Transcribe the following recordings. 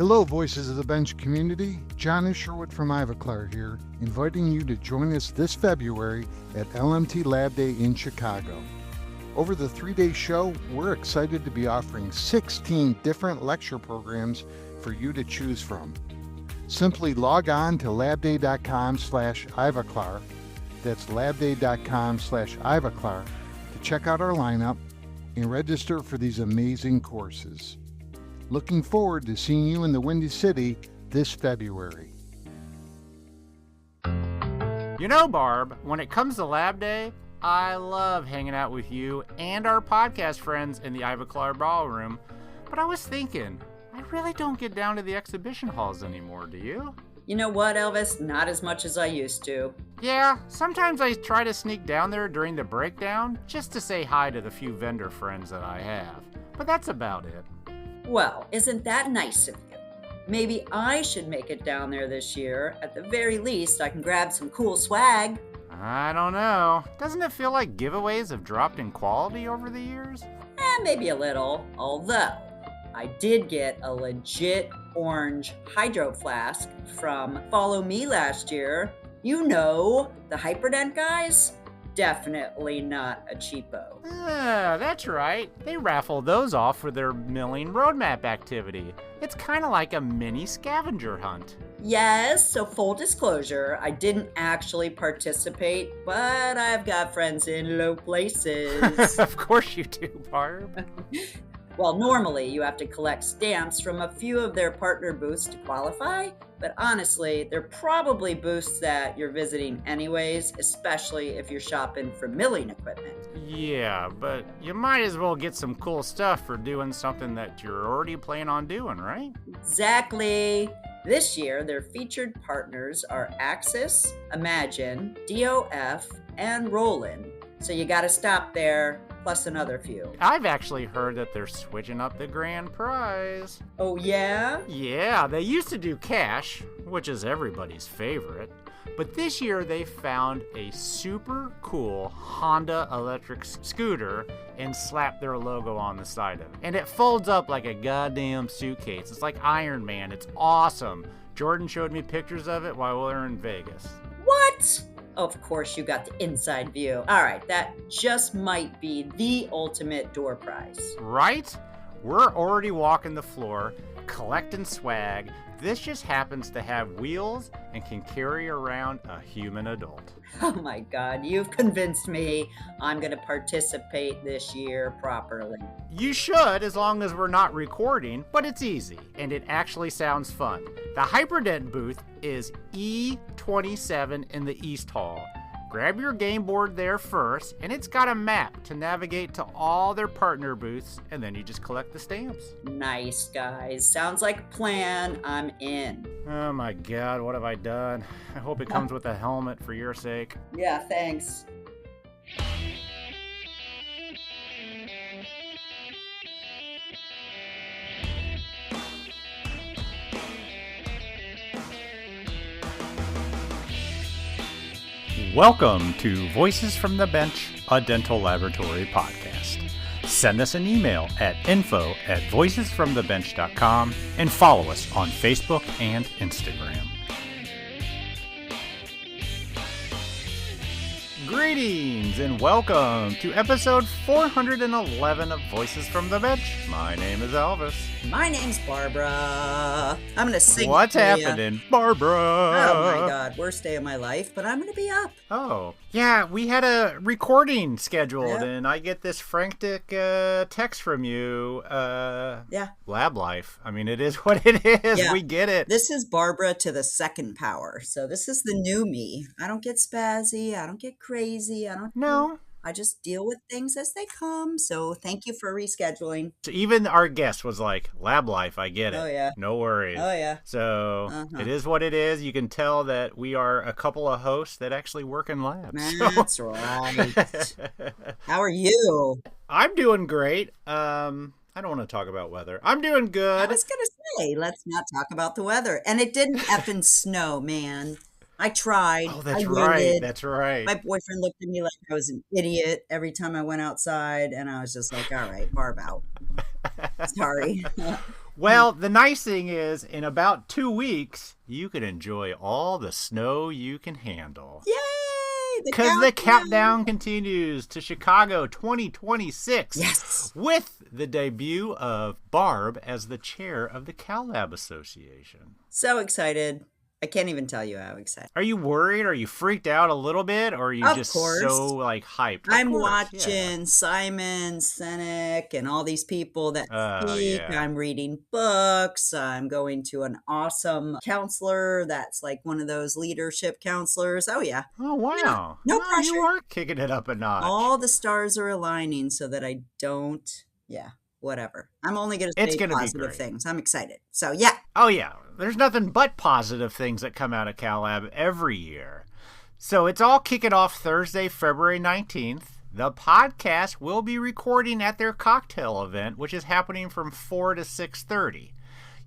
Hello, Voices of the Bench community. John Sherwood from Ivoclar here, inviting you to join us this February at LMT Lab Day in Chicago. Over the 3-day show, we're excited to be offering 16 different lecture programs for you to choose from. Simply log on to labday.com/Ivoclar, that's labday.com/Ivoclar, to check out our lineup and register for these amazing courses. Looking forward to seeing you in the Windy City this February. You know, Barb, when it comes to Lab Day, I love hanging out with you and our podcast friends in the Ivoclar Ballroom, but I was thinking, I really don't get down to the exhibition halls anymore, do you? You know what, Elvis? Not as much as I used to. Yeah, sometimes I try to sneak down there during the breakdown just to say hi to the few vendor friends that I have, but that's about it. Well, isn't that nice of you? Maybe I should make it down there this year. At the very least, I can grab some cool swag. I don't know. Doesn't it feel like giveaways have dropped in quality over the years? Maybe a little. Although, I did get a legit orange hydro flask from Follow Me last year. You know, the hyperDENT guys? Definitely not a cheapo. That's right. They raffle those off for their milling roadmap activity. It's kind of like a mini scavenger hunt. Yes, so full disclosure, I didn't actually participate, but I've got friends in low places. Of course you do, Barb. Well, normally you have to collect stamps from a few of their partner booths to qualify, but honestly, they're probably booths that you're visiting anyways, especially if you're shopping for milling equipment. Yeah, but you might as well get some cool stuff for doing something that you're already planning on doing, right? Exactly. This year, their featured partners are Axsys, Imagine, DOF, and Roland. So you gotta stop there, plus another few. I've actually heard that they're switching up the grand prize. Oh yeah? Yeah, they used to do cash, which is everybody's favorite. But this year they found a super cool Honda electric scooter and slapped their logo on the side of it. And it folds up like a goddamn suitcase. It's like Iron Man. It's awesome. Jordan showed me pictures of it while we were in Vegas. What? Of course you got the inside view. All right, that just might be the ultimate door prize. Right? We're already walking the floor, collecting swag. This just happens to have wheels and can carry around a human adult. Oh my God, you've convinced me. I'm going to participate this year properly. You should, as long as we're not recording, but it's easy, and it actually sounds fun. The hyperDENT booth is E27 in the East Hall. Grab your game board there first, and it's got a map to navigate to all their partner booths, and then you just collect the stamps. Nice, guys. Sounds like a plan. I'm in. Oh my God, what have I done? I hope it comes with a helmet for your sake. Yeah, thanks. Welcome to Voices from the Bench, a dental laboratory podcast. Send us an email at info@voicesfromthebench.com and follow us on Facebook and Instagram. Greetings and welcome to episode 411 of Voices from the Bench. My name is Elvis. My name's Barbara. I'm going to sing. What's for happening, ya. Barbara? Oh my God, worst day of my life, but I'm going to be up. Oh, yeah, we had a recording scheduled, Yep. and I get this frantic text from you. Yeah. Lab life. I mean, it is what it is. Yeah. We get it. This is Barbara to the second power. So this is the new me. I don't get spazzy. I don't get crazy. No. I just deal with things as they come. So thank you for rescheduling. So even our guest was like, lab life, I get it. Oh, yeah. No worries. Oh, yeah. So Uh-huh. it is what it is. You can tell that we are a couple of hosts that actually work in labs. That's right. How are you? I'm doing great. I don't want to talk about weather. I'm doing I good. was going to say, let's not talk about the weather. And it didn't effing snow, man. I tried. Oh, that's I right. waited. That's right. My boyfriend looked at me like I was an idiot every time I went outside, and I was just like, all right, Barb out. Sorry. Well, the nice thing is, in about 2 weeks, you can enjoy all the snow you can handle. Yay! Because the countdown continues to Chicago 2026. Yes! With the debut of Barb as the chair of the Cal Lab Association. So excited. I can't even tell you how excited. Are you worried? Are you freaked out a little bit? Or are you just so hyped? I'm watching Simon Sinek and all these people that speak. Yeah. I'm reading books. I'm going to an awesome counselor that's like one of those leadership counselors. Oh, yeah. Oh, wow. No pressure. You are kicking it up a notch. All the stars are aligning so that I don't, whatever. I'm only going to say positive things. I'm excited. So, yeah. Oh, yeah. There's nothing but positive things that come out of Cal Lab every year. So it's all kicking off Thursday, February 19th. The podcast will be recording at their cocktail event, which is happening from 4 to 6:30.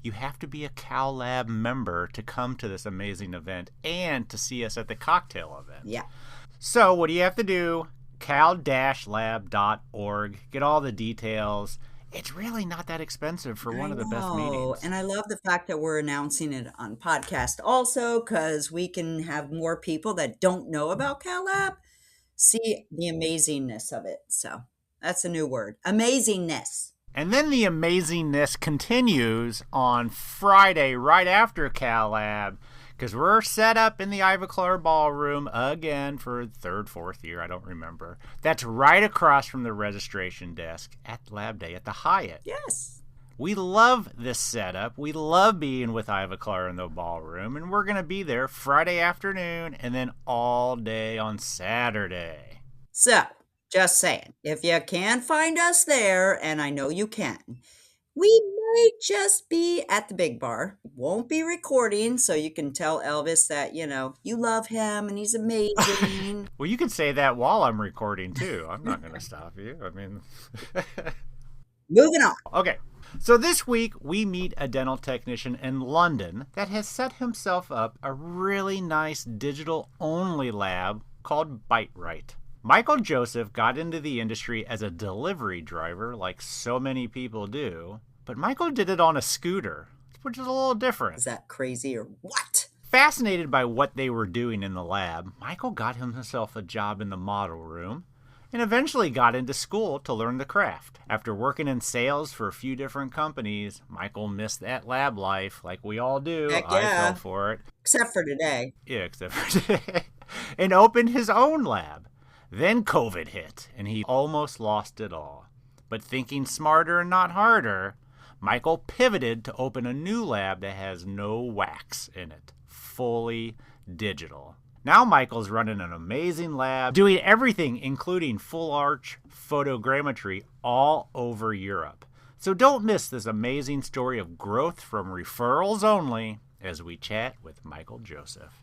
You have to be a Cal Lab member to come to this amazing event and to see us at the cocktail event. Yeah. So what do you have to do? cal-lab.org. Get all the details. It's really not that expensive for one of the best meetings. And I love the fact that we're announcing it on podcast also, because we can have more people that don't know about Cal Lab see the amazingness of it. So that's a new word. Amazingness. And then the amazingness continues on Friday right after Cal Lab, because we're set up in the Ivoclar ballroom again for third, fourth year, I don't remember. That's right across from the registration desk at Lab Day at the Hyatt. Yes. We love this setup. We love being with Ivoclar in the ballroom, and we're going to be there Friday afternoon and then all day on Saturday. So, just saying, if you can find us there, and I know you can, we might just be at the big bar. Won't be recording, so you can tell Elvis that, you love him and he's amazing. Well, you can say that while I'm recording, too. I'm not going to stop you. I mean... Moving on. Okay. So this week, we meet a dental technician in London that has set himself up a really nice digital-only lab called BiteRight. Michael Joseph got into the industry as a delivery driver, like so many people do, but Michael did it on a scooter, which is a little different. Is that crazy or what? Fascinated by what they were doing in the lab, Michael got himself a job in the model room and eventually got into school to learn the craft. After working in sales for a few different companies, Michael missed that lab life like we all do. Heck yeah. I fell for it. Except for today. Yeah, except for today. And opened his own lab. Then COVID hit, and he almost lost it all. But thinking smarter and not harder, Michael pivoted to open a new lab that has no wax in it. Fully digital. Now Michael's running an amazing lab, doing everything including full arch photogrammetry all over Europe. So don't miss this amazing story of growth from referrals only as we chat with Michael Joseph.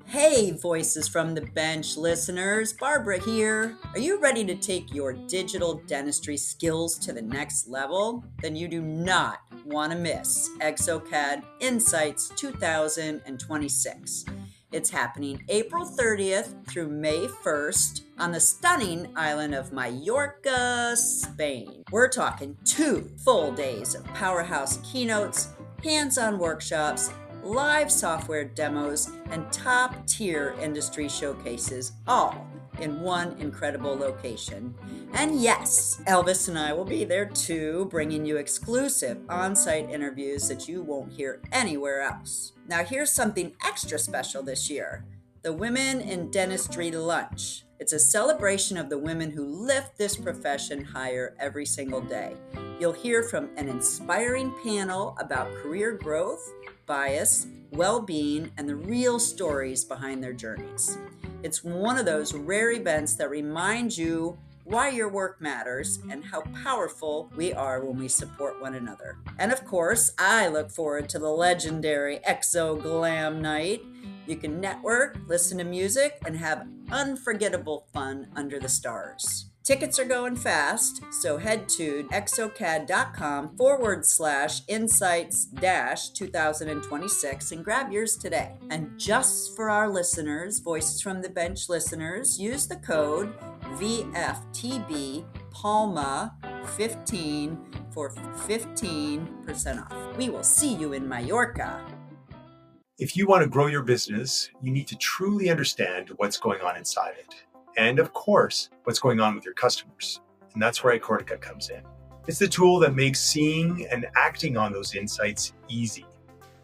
Hey, Voices from the Bench listeners, Barbara here. Are you ready to take your digital dentistry skills to the next level? Then you do not want to miss exocad Insights 2026. It's happening April 30th through May 1st on the stunning island of Mallorca, Spain. We're talking 2 full days of powerhouse keynotes, hands-on workshops, live software demos, and top-tier industry showcases, all in one incredible location. And yes, Elvis and I will be there too, bringing you exclusive on-site interviews that you won't hear anywhere else. Now here's something extra special this year, the Women in Dentistry Lunch. It's a celebration of the women who lift this profession higher every single day. You'll hear from an inspiring panel about career growth, bias, well-being, and the real stories behind their journeys. It's one of those rare events that reminds you why your work matters and how powerful we are when we support one another. And of course, I look forward to the legendary Exo Glam Night. You can network, listen to music, and have unforgettable fun under the stars. Tickets are going fast, so head to exocad.com/insights-2026 and grab yours today. And just for our listeners, Voices from the Bench listeners, use the code VFTB Palma 15 for 15% off. We will see you in Mallorca. If you want to grow your business, you need to truly understand what's going on inside it. And of course, what's going on with your customers. And that's where iCortica comes in. It's the tool that makes seeing and acting on those insights easy.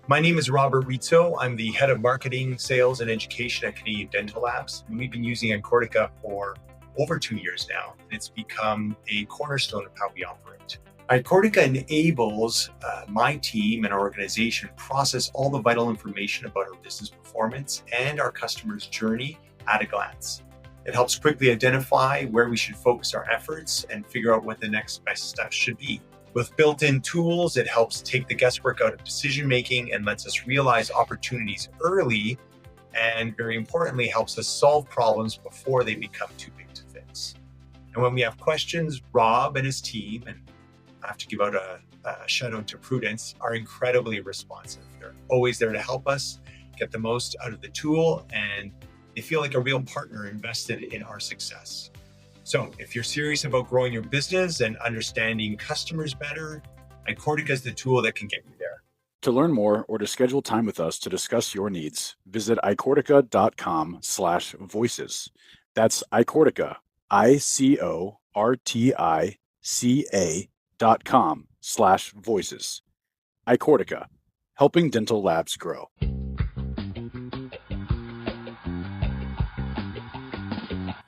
My name is Robert Rizzo. I'm the head of marketing, sales, and education at Canadian Dental Labs. And we've been using iCortica for over 2 years now. It's become a cornerstone of how we operate. iCortica enables my team and our organization process all the vital information about our business performance and our customers' journey at a glance. It helps quickly identify where we should focus our efforts and figure out what the next best steps should be. With built-in tools, it helps take the guesswork out of decision-making and lets us realize opportunities early, and very importantly, helps us solve problems before they become too big to fix. And when we have questions, Rob and his team, and I have to give out a shout out to Prudence, are incredibly responsive. They're always there to help us get the most out of the tool, and they feel like a real partner invested in our success. So if you're serious about growing your business and understanding customers better, iCortica is the tool that can get you there. To learn more or to schedule time with us to discuss your needs, visit icortica.com/voices. That's iCortica, icortica.com/voices. iCortica, helping dental labs grow.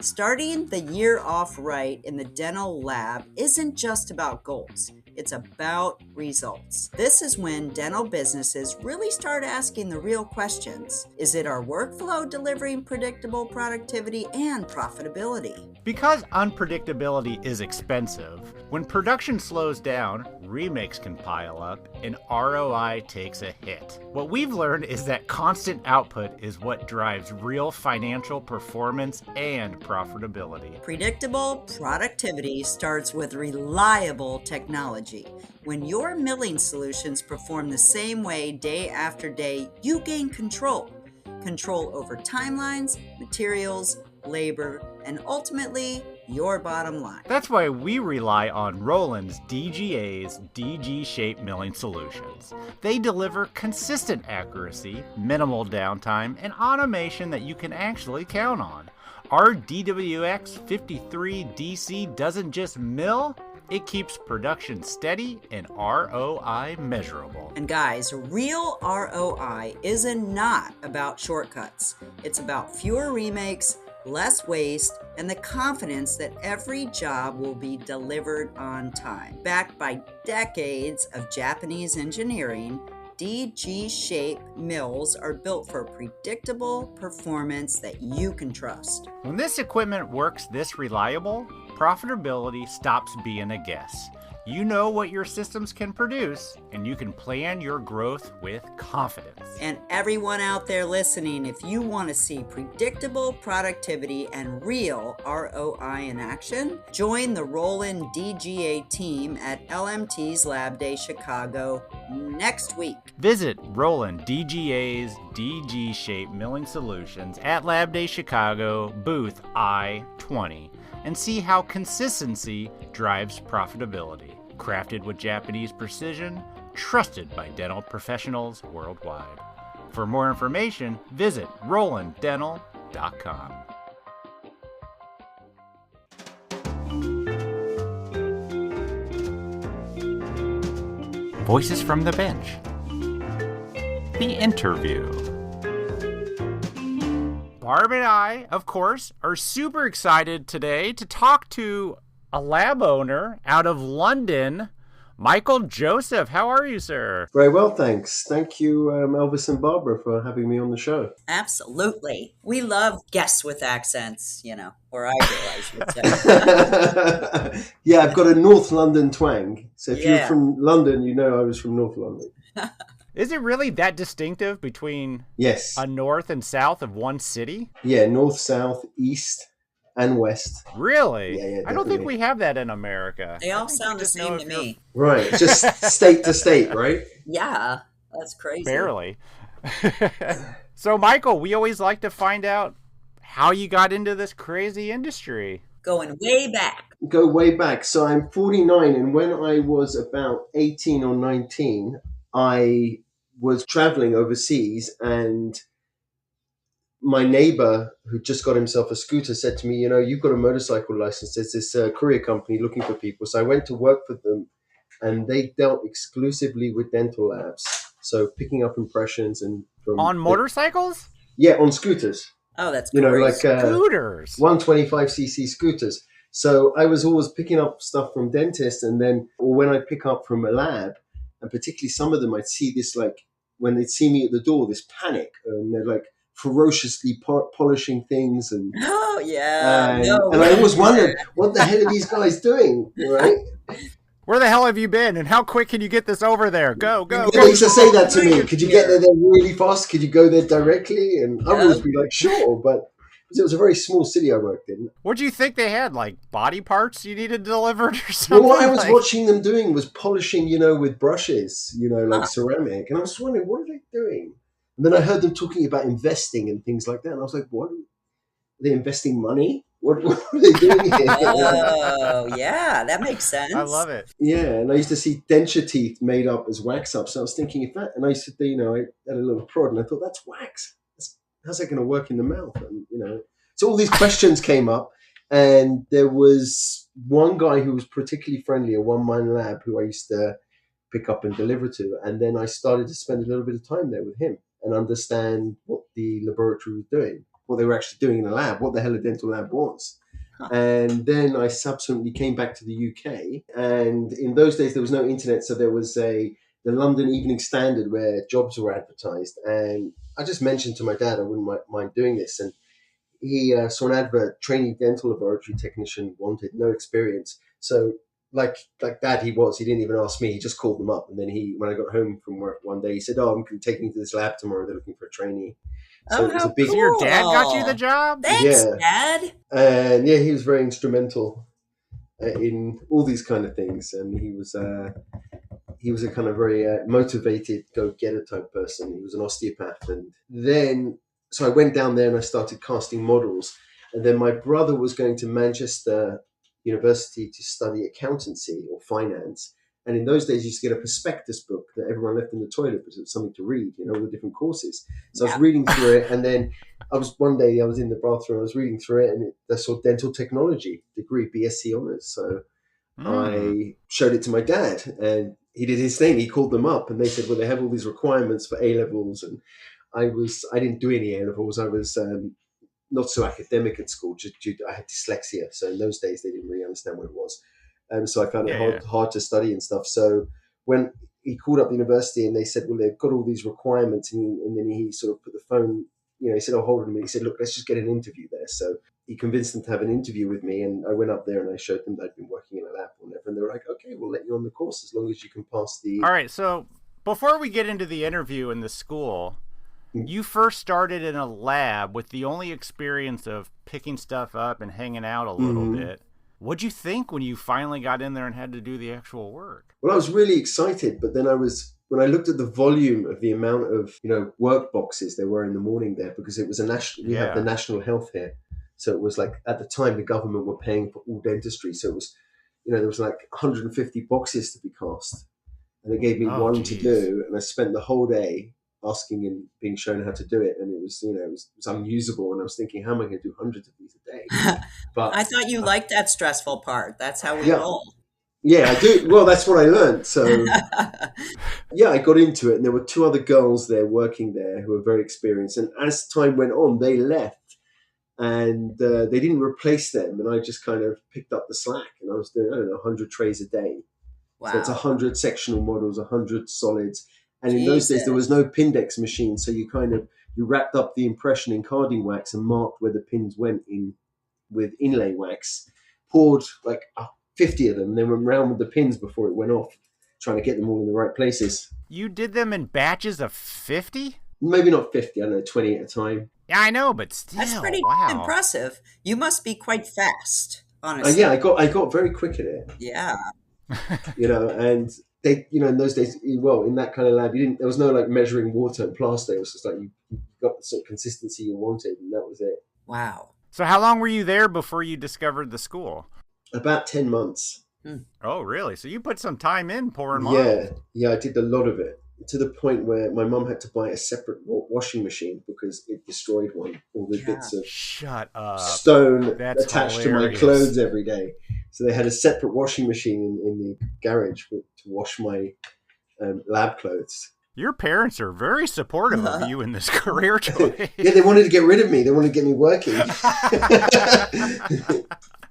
Starting the year off right in the dental lab isn't just about goals. It's about results. This is when dental businesses really start asking the real questions. Is it our workflow delivering predictable productivity and profitability? Because unpredictability is expensive, when production slows down, remakes can pile up, and ROI takes a hit. What we've learned is that constant output is what drives real financial performance and profitability. Predictable productivity starts with reliable technology. When your milling solutions perform the same way day after day, you gain control. Control over timelines, materials, labor, and ultimately, your bottom line. That's why we rely on Roland's DGA's DG-shaped milling solutions. They deliver consistent accuracy, minimal downtime, and automation that you can actually count on. Our DWX53DC doesn't just mill, it keeps production steady and ROI measurable. And guys, real ROI is not about shortcuts. It's about fewer remakes, less waste, and the confidence that every job will be delivered on time. Backed by decades of Japanese engineering, DG-shaped mills are built for predictable performance that you can trust. When this equipment works this reliable, profitability stops being a guess. You know what your systems can produce, and you can plan your growth with confidence. And everyone out there listening, if you want to see predictable productivity and real ROI in action, join the Roland DGA team at LMT's Lab Day Chicago next week. Visit Roland DGA's DG-shaped milling solutions at Lab Day Chicago, booth I-20, and see how consistency drives profitability. Crafted with Japanese precision, trusted by dental professionals worldwide. For more information, visit rolanddental.com. Voices from the bench. The interview. Barb and I, of course, are super excited today to talk to a lab owner out of London, Michael Joseph. How are you, sir? Very well, thanks. Thank you, Elvis and Barbara, for having me on the show. Absolutely. We love guests with accents, or I do, I should say. Yeah, I've got a North London twang. So if you're from London, you know I was from North London. Is it really that distinctive between a north and south of one city? Yeah, north, south, east, and west. Really? Yeah, I don't think we have that in America. They all sound the same to me. Right, just state to state, right? Yeah, that's crazy. Barely. So, Michael, we always like to find out how you got into this crazy industry. Going way back. Go way back. So I'm 49, and when I was about 18 or 19, I was traveling overseas, and my neighbor who just got himself a scooter said to me, you've got a motorcycle license. There's this courier company looking for people. So I went to work for them, and they dealt exclusively with dental labs. So picking up impressions and on motorcycles? Yeah, on scooters. Oh, that's great. Like scooters, 125cc scooters. So I was always picking up stuff from dentists, and then, or when I pick up from a lab, and particularly some of them, I'd see this, like, when they'd see me at the door, this panic, and they're like ferociously polishing things, and oh yeah, and I always wondered, what the hell are these guys doing, right? Where the hell have you been, and how quick can you get this over there? Go. They used to say that to me. Could you get there really fast? Could you go there directly? And I would always be like, sure, but it was a very small city I worked in. What do you think they had, like body parts you needed delivered or something? Well, what I was watching them doing was polishing, with brushes, like ceramic. And I was wondering, what are they doing? And then I heard them talking about investing and things like that. And I was like, what? Are they investing money? What are they doing here? Oh, yeah, that makes sense. I love it. Yeah, and I used to see denture teeth made up as wax up. So I was thinking, and I used to, I had a little prod, and I thought, that's wax. How's that going to work in the mouth? And, so all these questions came up, and there was one guy who was particularly friendly, a one-man lab who I used to pick up and deliver to. And then I started to spend a little bit of time there with him and understand what the laboratory was doing, what they were actually doing in the lab, what the hell a dental lab was. Huh. And then I subsequently came back to the UK. And in those days, there was no internet. So there was the London Evening Standard where jobs were advertised. And I just mentioned to my dad I wouldn't mind doing this. And he saw an advert, trainee dental laboratory technician, wanted, no experience. So like that he didn't even ask me. He just called them up. And then when I got home from work one day, he said, I'm taking you to this lab tomorrow. They're looking for a trainee. So how cool. So your dad got you the job? Thanks, Dad. And yeah, he was very instrumental in all these kind of things. And he was a kind of very motivated, go-getter type person. He was an osteopath. And then, so I went down there and I started casting models. And then my brother was going to Manchester University to study accountancy or finance. And in those days, you used to get a prospectus book that everyone left in the toilet because it was something to read, all the different courses. So I was reading through it. And then one day I was in the bathroom, I was reading through it, and I saw dental technology degree, BSc honors. So I showed it to my dad, and he did his thing. He called them up, and they said, well, they have all these requirements for A-levels. And I didn't do any A-levels. I was not so academic at school. I had dyslexia. So in those days, they didn't really understand what it was. So I found it hard to study and stuff. So when he called up the university and they said, well, they've got all these requirements, and then he sort of put the phone, he said, hold on a minute. He said, look, let's just get an interview there. So he convinced them to have an interview with me, and I went up there and I showed them that I'd been working in a lab or whatever, and they were like, okay, we'll let you on the course as long as you can pass the... All right, so before we get into the interview in the school, you first started in a lab with the only experience of picking stuff up and hanging out a little bit. What'd you think when you finally got in there and had to do the actual work? Well, I was really excited, but then when I looked at the volume of the amount of, work boxes there were in the morning there, because it was we had the national health here. So it was like, at the time, the government were paying for all dentistry. So it was, there was like 150 boxes to be cast. And they gave me one to do. And I spent the whole day asking and being shown how to do it, and it was it was unusable, and I was thinking, how am I going to do hundreds of these a day? But I thought you liked that stressful part. That's how we roll. Yeah, I do. Well, that's what I learned. So yeah, I got into it, and there were two other girls there working there who were very experienced, and as time went on, they left, and they didn't replace them, and I just kind of picked up the slack, and I was doing 100 trays a day. Wow. So it's 100 sectional models, 100 solids. And in those days, there was no Pindex machine. So you wrapped up the impression in carding wax and marked where the pins went in with inlay wax, poured like 50 of them, and then went round with the pins before it went off, trying to get them all in the right places. You did them in batches of 50? Maybe not 50, I don't know, 20 at a time. Yeah, I know, but still. That's pretty impressive. You must be quite fast, honestly. Yeah, I got very quick at it. Yeah. And they, in those days, in that kind of lab, there was no like measuring water and plaster. It was just like you got the sort of consistency you wanted, and that was it. Wow. So how long were you there before you discovered the school? About 10 months. Oh, really? So you put some time in pouring Yeah, marbles. yeah, I did a lot of it, to the point where my mum had to buy a separate washing machine because it destroyed one. All the bits of Shut up. stone That's attached to my hilarious. clothes every day. So they had a separate washing machine in the garage to wash my lab clothes. Your parents are very supportive of you in this career choice. Yeah, they wanted to get rid of me. They wanted to get me working.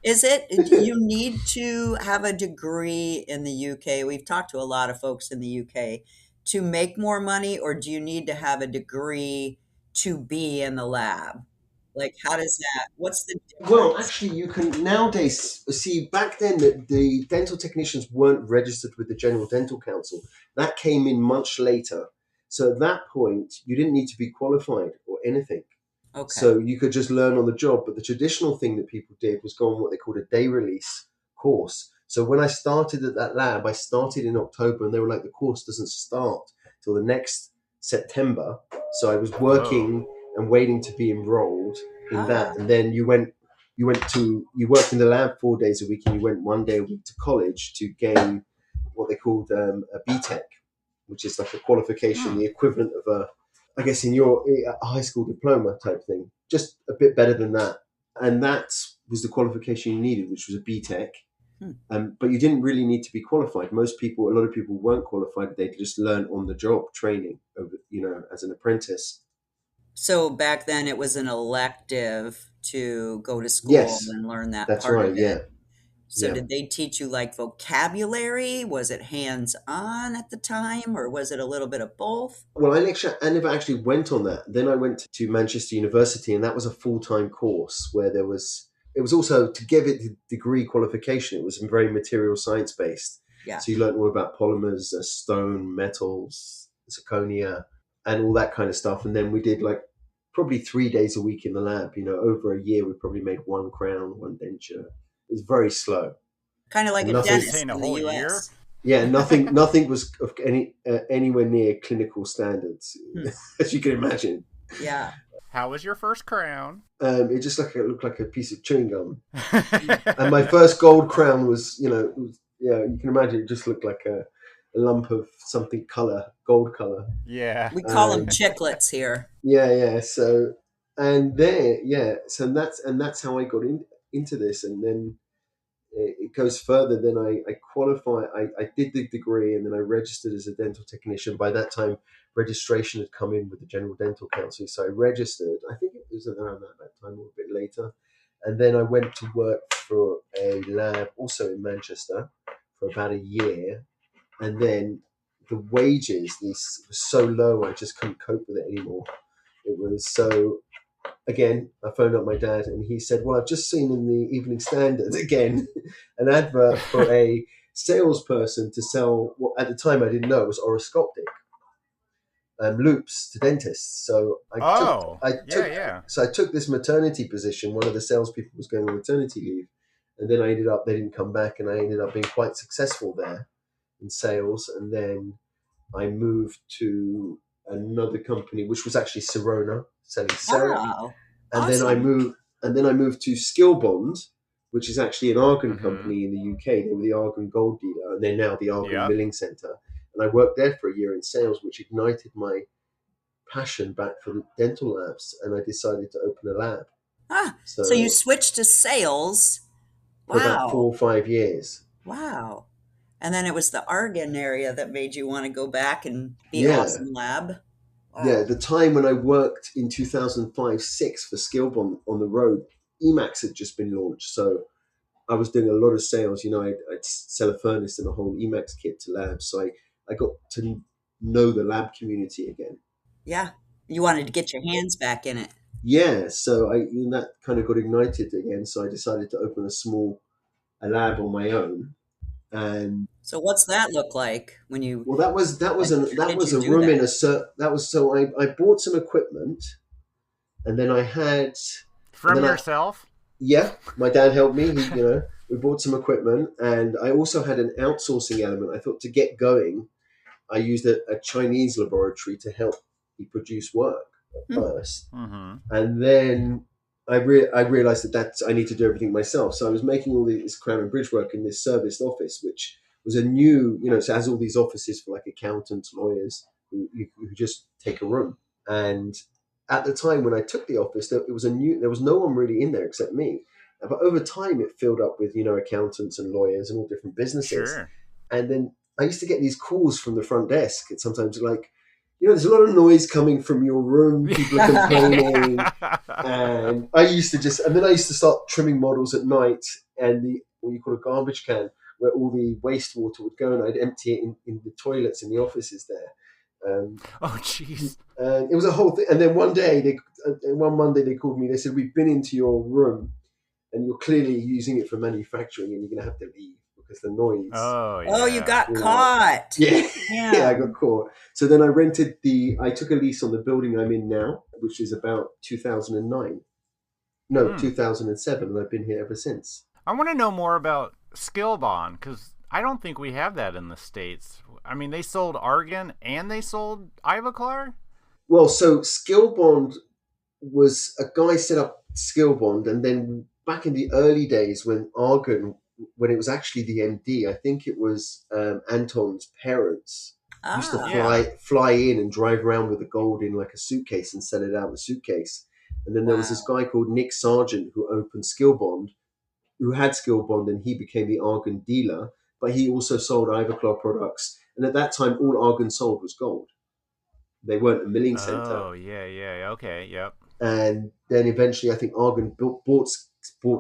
Do you need to have a degree in the UK? We've talked to a lot of folks in the UK to make more money, or do you need to have a degree to be in the lab? Like, how does that, what's the difference? Well, actually, you can nowadays see. Back then, the dental technicians weren't registered with the General Dental Council. That came in much later. So at that point, you didn't need to be qualified or anything. Okay. So you could just learn on the job. But the traditional thing that people did was go on what they called a day release course. So when I started at that lab, I started in October, and they were like, the course doesn't start till the next September. So I was working and waiting to be enrolled in that. And then you worked in the lab 4 days a week, and you went 1 day a week to college to gain what they called a BTEC, which is like a qualification, the equivalent of I guess in your high school diploma type thing, just a bit better than that. And that was the qualification you needed, which was a BTEC. But you didn't really need to be qualified. A lot of people weren't qualified. They just learn on the job training, as an apprentice. So back then it was an elective to go to school and learn that That's part right, of it. yeah. So did they teach you like vocabulary? Was it hands-on at the time, or was it a little bit of both? Well, I never actually went on that. Then I went to Manchester University, and that was a full-time course where it was also, to give it the degree qualification, it was very material science based. Yeah. So you learned all about polymers, stone, metals, zirconia, and all that kind of stuff. And then we did like probably 3 days a week in the lab. Over a year, we probably made 1 crown, 1 denture. It was very slow. Kind of like a dentist in the US. Yeah, nothing was of anywhere near clinical standards, as you can imagine. Yeah. How was your first crown? It just looked like a piece of chewing gum. And my first gold crown was, you can imagine, it just looked like a lump of something gold color. Yeah. We call them chiclets here. Yeah. So, and that's how I got into this. And then it goes further. Then I qualified. I did the degree, and then I registered as a dental technician. By that time, registration had come in with the General Dental Council, so I registered. I think it was around that time or a bit later. And then I went to work for a lab also in Manchester for about a year. And then the wages were so low, I just couldn't cope with it anymore. It was so... Again, I phoned up my dad, and he said, well, I've just seen in the Evening Standard again an advert for a salesperson to sell what at the time I didn't know it was oroscopic loops to dentists. So I took this maternity position. One of the salespeople was going on maternity leave, and then they didn't come back, and I ended up being quite successful there in sales. And then I moved to another company, which was actually Sirona, selling CEREC. And awesome. then I moved to Skill Bond, which is actually an argon company in the UK. They were the argon gold dealer, and they're now the argon milling centre. And I worked there for a year in sales, which ignited my passion back for dental labs, and I decided to open a lab. So you switched to sales. For about 4 or 5 years. Wow. And then it was the argon area that made you want to go back and be awesome lab. Wow. Yeah, the time when I worked in 2005-06 for Skillbond on the road, Emacs had just been launched. So I was doing a lot of sales. I'd sell a furnace and a whole Emacs kit to labs. So I got to know the lab community again. Yeah. You wanted to get your hands back in it. Yeah. So that kind of got ignited again. So I decided to open a lab on my own. And so what's that look like when you? Well, that was a room in so I bought some equipment, and then I had from yourself. My dad helped me. We bought some equipment, and I also had an outsourcing element. I thought to get going, I used a Chinese laboratory to help me produce work at first, and then I realized that I need to do everything myself. So I was making all this crown and bridge work in this serviced office, which was a new, so it has all these offices for like accountants, lawyers who just take a room. And at the time when I took the office, there was no one really in there except me. But over time, it filled up with, accountants and lawyers and all different businesses. Sure. And then I used to get these calls from the front desk. And sometimes like, there's a lot of noise coming from your room. People are complaining. And I used to start trimming models at night, and what you call a garbage can, where all the wastewater would go, and I'd empty it in the toilets in the offices there. Oh, jeez. And it was a whole thing. And then one Monday they called me. They said, "We've been into your room, and you're clearly using it for manufacturing, and you're going to have to leave because the noise." Oh, yeah. Oh, you got caught. Yeah. Yeah, I got caught. So then I took a lease on the building I'm in now, which is about 2009. No, 2007, and I've been here ever since. I want to know more about Skillbond, because I don't think we have that in the States. I mean, they sold Argan and they sold Ivoclar? Well, so Skillbond was a guy set up Skillbond, and then back in the early days when Argan, when it was actually the MD, I think it was Anton's parents, used to fly in and drive around with the gold in like a suitcase and sell it out in a suitcase. And then there was this guy called Nick Sargent who opened Skillbond, who had Skillbond, and he became the Argan dealer, but he also sold Ivoclar products. And at that time, all Argan sold was gold. They weren't a milling center. Oh, yeah. Okay, yep. And then eventually, I think Argan bought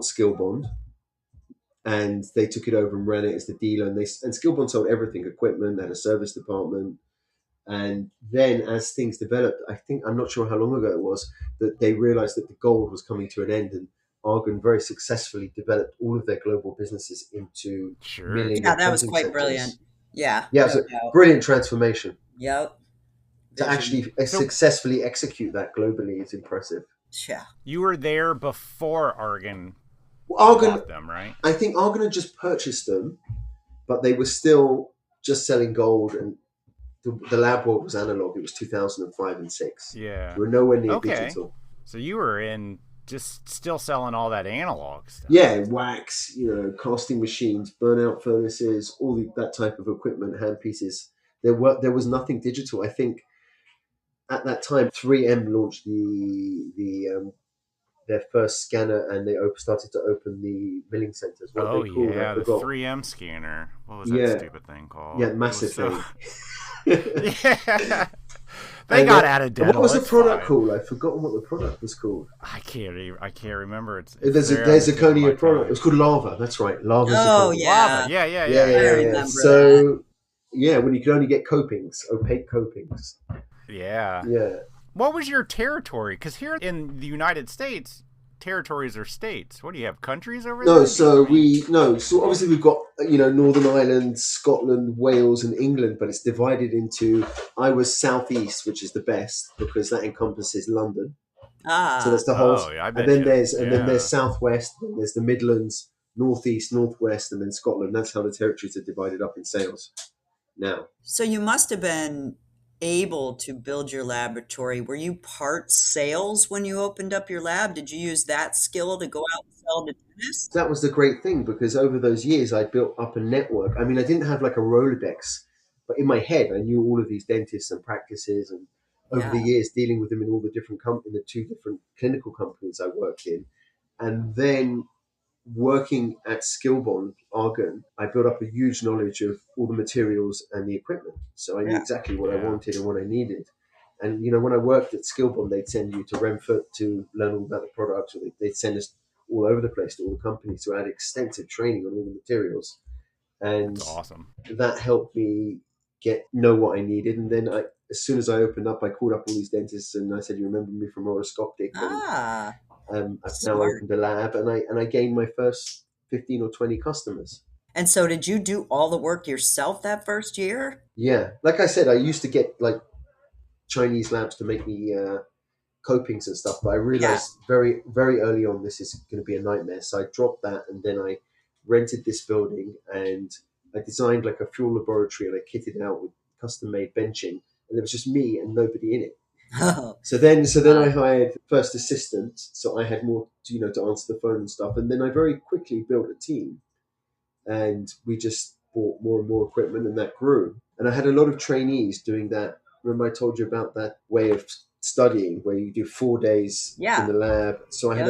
Skillbond, and they took it over and ran it as the dealer. And Skillbond sold everything, equipment, they had a service department. And then as things developed, I'm not sure how long ago it was, that they realized that the gold was coming to an end, and Argan very successfully developed all of their global businesses into milling. Yeah, that was quite brilliant. Yeah. Yeah, it was a brilliant transformation. Yep. To actually successfully execute that globally is impressive. Yeah. You were there before Argan bought them, right? I think Argan had just purchased them, but they were still just selling gold, and the lab world was analog. It was 2005 and 6. Yeah. We were nowhere near digital. So you were in just still selling all that analog stuff. Yeah, wax, casting machines, burnout furnaces, all that type of equipment, hand pieces. There was nothing digital. I think at that time 3M launched their first scanner, and they started to open the milling centers. The 3M scanner. What was that stupid thing called? Yeah, massive thing. Yeah. They got out of dental. What was the product called? I've forgotten what the product was called. I can't remember. There's a zirconia product. It was called Lava. That's right. Lava. Oh, yeah. Lava. Yeah. I remember so, when you could only get copings, opaque copings. Yeah. Yeah. What was your territory? Because here in the United States, territories are states. What do you have, countries over there? So obviously we've got Northern Ireland, Scotland, Wales, and England, but it's divided into. I was southeast, which is the best because that encompasses London. So that's the whole. And then there's southwest, then there's the Midlands, northeast, northwest, and then Scotland. That's how the territories are divided up in sales now. So you must have been able to build your laboratory. Were you part sales when you opened up your lab? Did you use that skill to go out and sell to dentists? That was the great thing, because over those years I built up a network. I mean, I didn't have like a Rolodex, but in my head I knew all of these dentists and practices, and over the years dealing with them in all the different in the 2 different clinical companies I worked in, and then working at Skillbond, Argan, I built up a huge knowledge of all the materials and the equipment. So I knew exactly what I wanted and what I needed. And, when I worked at Skillbond, they'd send you to Renfort to learn all about the products, or they'd send us all over the place to all the companies who had extensive training on all the materials. And that's awesome. That helped me know what I needed. And then as soon as I opened up, I called up all these dentists and I said, "You remember me from Oroscoptic?" I've now opened a lab, and I gained my first 15 or 20 customers. And so did you do all the work yourself that first year? Yeah. Like I said, I used to get like Chinese labs to make me copings and stuff, but I realized very, very early on this is going to be a nightmare. So I dropped that, and then I rented this building, and I designed like a fuel laboratory, and I kitted out with custom-made benching, and there was just me and nobody in it. So then I hired first assistant, so I had more, to answer the phone and stuff. And then I very quickly built a team, and we just bought more and more equipment, and that grew. And I had a lot of trainees doing that. Remember I told you about that way of studying where you do 4 days in the lab. So I had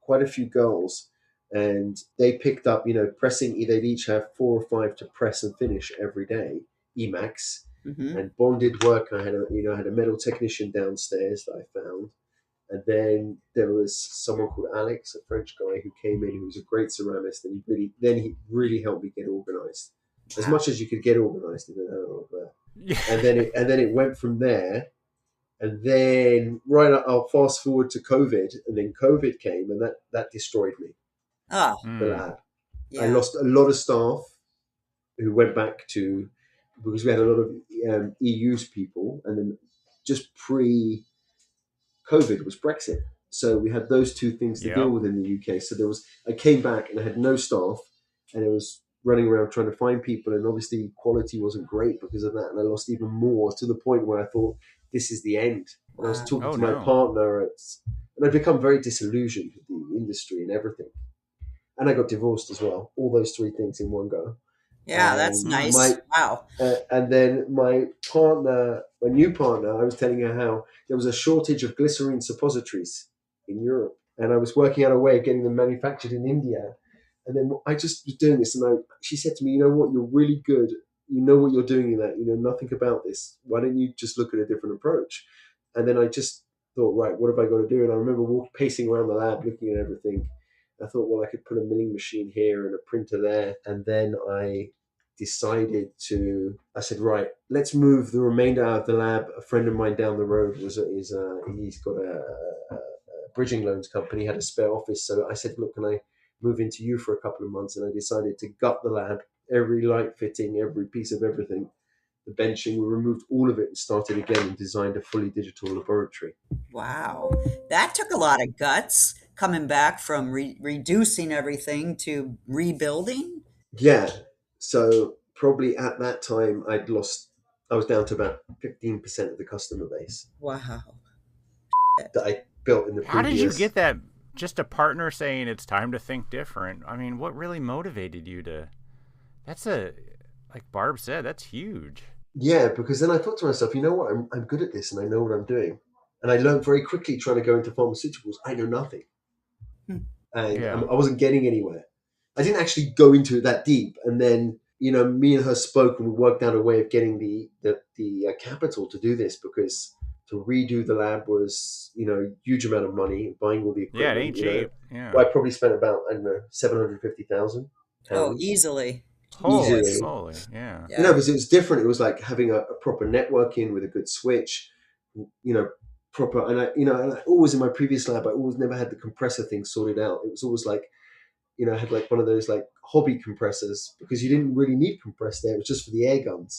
quite a few girls, and they picked up, pressing. They'd each have 4 or 5 to press and finish every day, Emacs. And bonded work. I had a metal technician downstairs that I found, and then there was someone called Alex, a French guy who came in, who was a great ceramist, and he really helped me get organized, as much as you could get organized in an analog lab. And then it went from there, and then I'll fast forward to COVID, and then COVID came, and that destroyed me. The lab. I lost a lot of staff who went back to, because we had a lot of EU's people, and then just pre-COVID was Brexit. So we had those two things to deal with in the UK. So I came back and I had no staff, and I was running around trying to find people, and obviously quality wasn't great because of that. And I lost even more, to the point where I thought, this is the end. And I was talking to my partner, and I'd become very disillusioned with the industry and everything. And I got divorced as well. All those 3 things in one go. Yeah, that's nice. Wow. And then my new partner, I was telling her how there was a shortage of glycerine suppositories in Europe, and I was working out a way of getting them manufactured in India. And then I just was doing this, and she said to me, "You know what? You're really good. You know what you're doing in that. You know nothing about this. Why don't you just look at a different approach?" And then I just thought, right, what have I got to do? And I remember pacing around the lab, looking at everything. I thought, well, I could put a milling machine here and a printer there. And then I said, right, let's move the remainder out of the lab. A friend of mine down the road he's got a bridging loans company, had a spare office. So I said, look, can I move into you for a couple of months? And I decided to gut the lab, every light fitting, every piece of everything, the benching. We removed all of it and started again and designed a fully digital laboratory. Wow. That took a lot of guts, coming back from reducing everything to rebuilding. Yeah. So probably at that time I was down to about 15% of the customer base. Wow. That I built in the previous. How did you get that? Just a partner saying it's time to think different. I mean, what really motivated you to? Like Barb said, that's huge. Yeah, because then I thought to myself, you know what, I'm good at this and I know what I'm doing. And I learned very quickly trying to go into pharmaceuticals. I know nothing. And I wasn't getting anywhere. I didn't actually go into it that deep. And then, me and her spoke, and we worked out a way of getting the capital to do this, because to redo the lab was, huge amount of money, buying all the equipment. Yeah, it ain't cheap. Yeah. Well, I probably spent about, I don't know, 750,000. Oh, easily. Holy moly, yeah. Because it was different. It was like having a proper networking with a good switch, proper. And I always, in my previous lab, I always never had the compressor thing sorted out. It was always like, I had like one of those like hobby compressors, because you didn't really need compressed air. It was just for the air guns.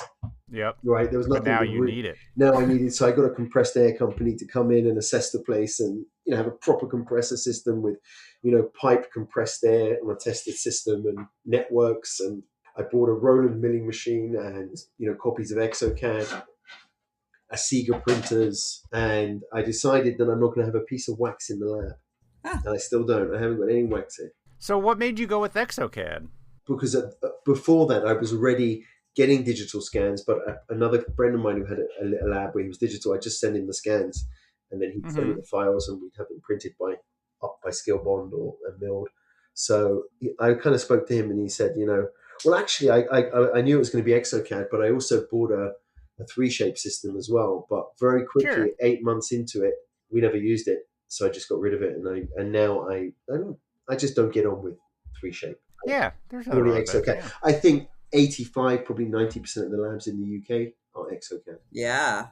Yep. Right. There was nothing. But now you need it. Now I need it. So I got a compressed air company to come in and assess the place, and have a proper compressor system with, pipe compressed air on a tested system and networks. And I bought a Roland milling machine and, copies of ExoCAD, a Sega printers, and I decided that I'm not going to have a piece of wax in the lab. And I still don't. I haven't got any wax here. So what made you go with ExoCAD? Because before that, I was already getting digital scans, but another friend of mine who had a little lab where he was digital, I just send him the scans, and then he'd send me the files, and we'd have them printed by Skill Bond or milled. So I kind of spoke to him, and he said, well, actually, I knew it was going to be ExoCAD, but I also bought a 3-shape system as well. But very quickly, 8 months into it, we never used it, so I just got rid of it, and now I just don't get on with 3-shape. Yeah, there's no ExoCAD. Yeah. I think 85, probably 90% of the labs in the UK are ExoCAD. Yeah,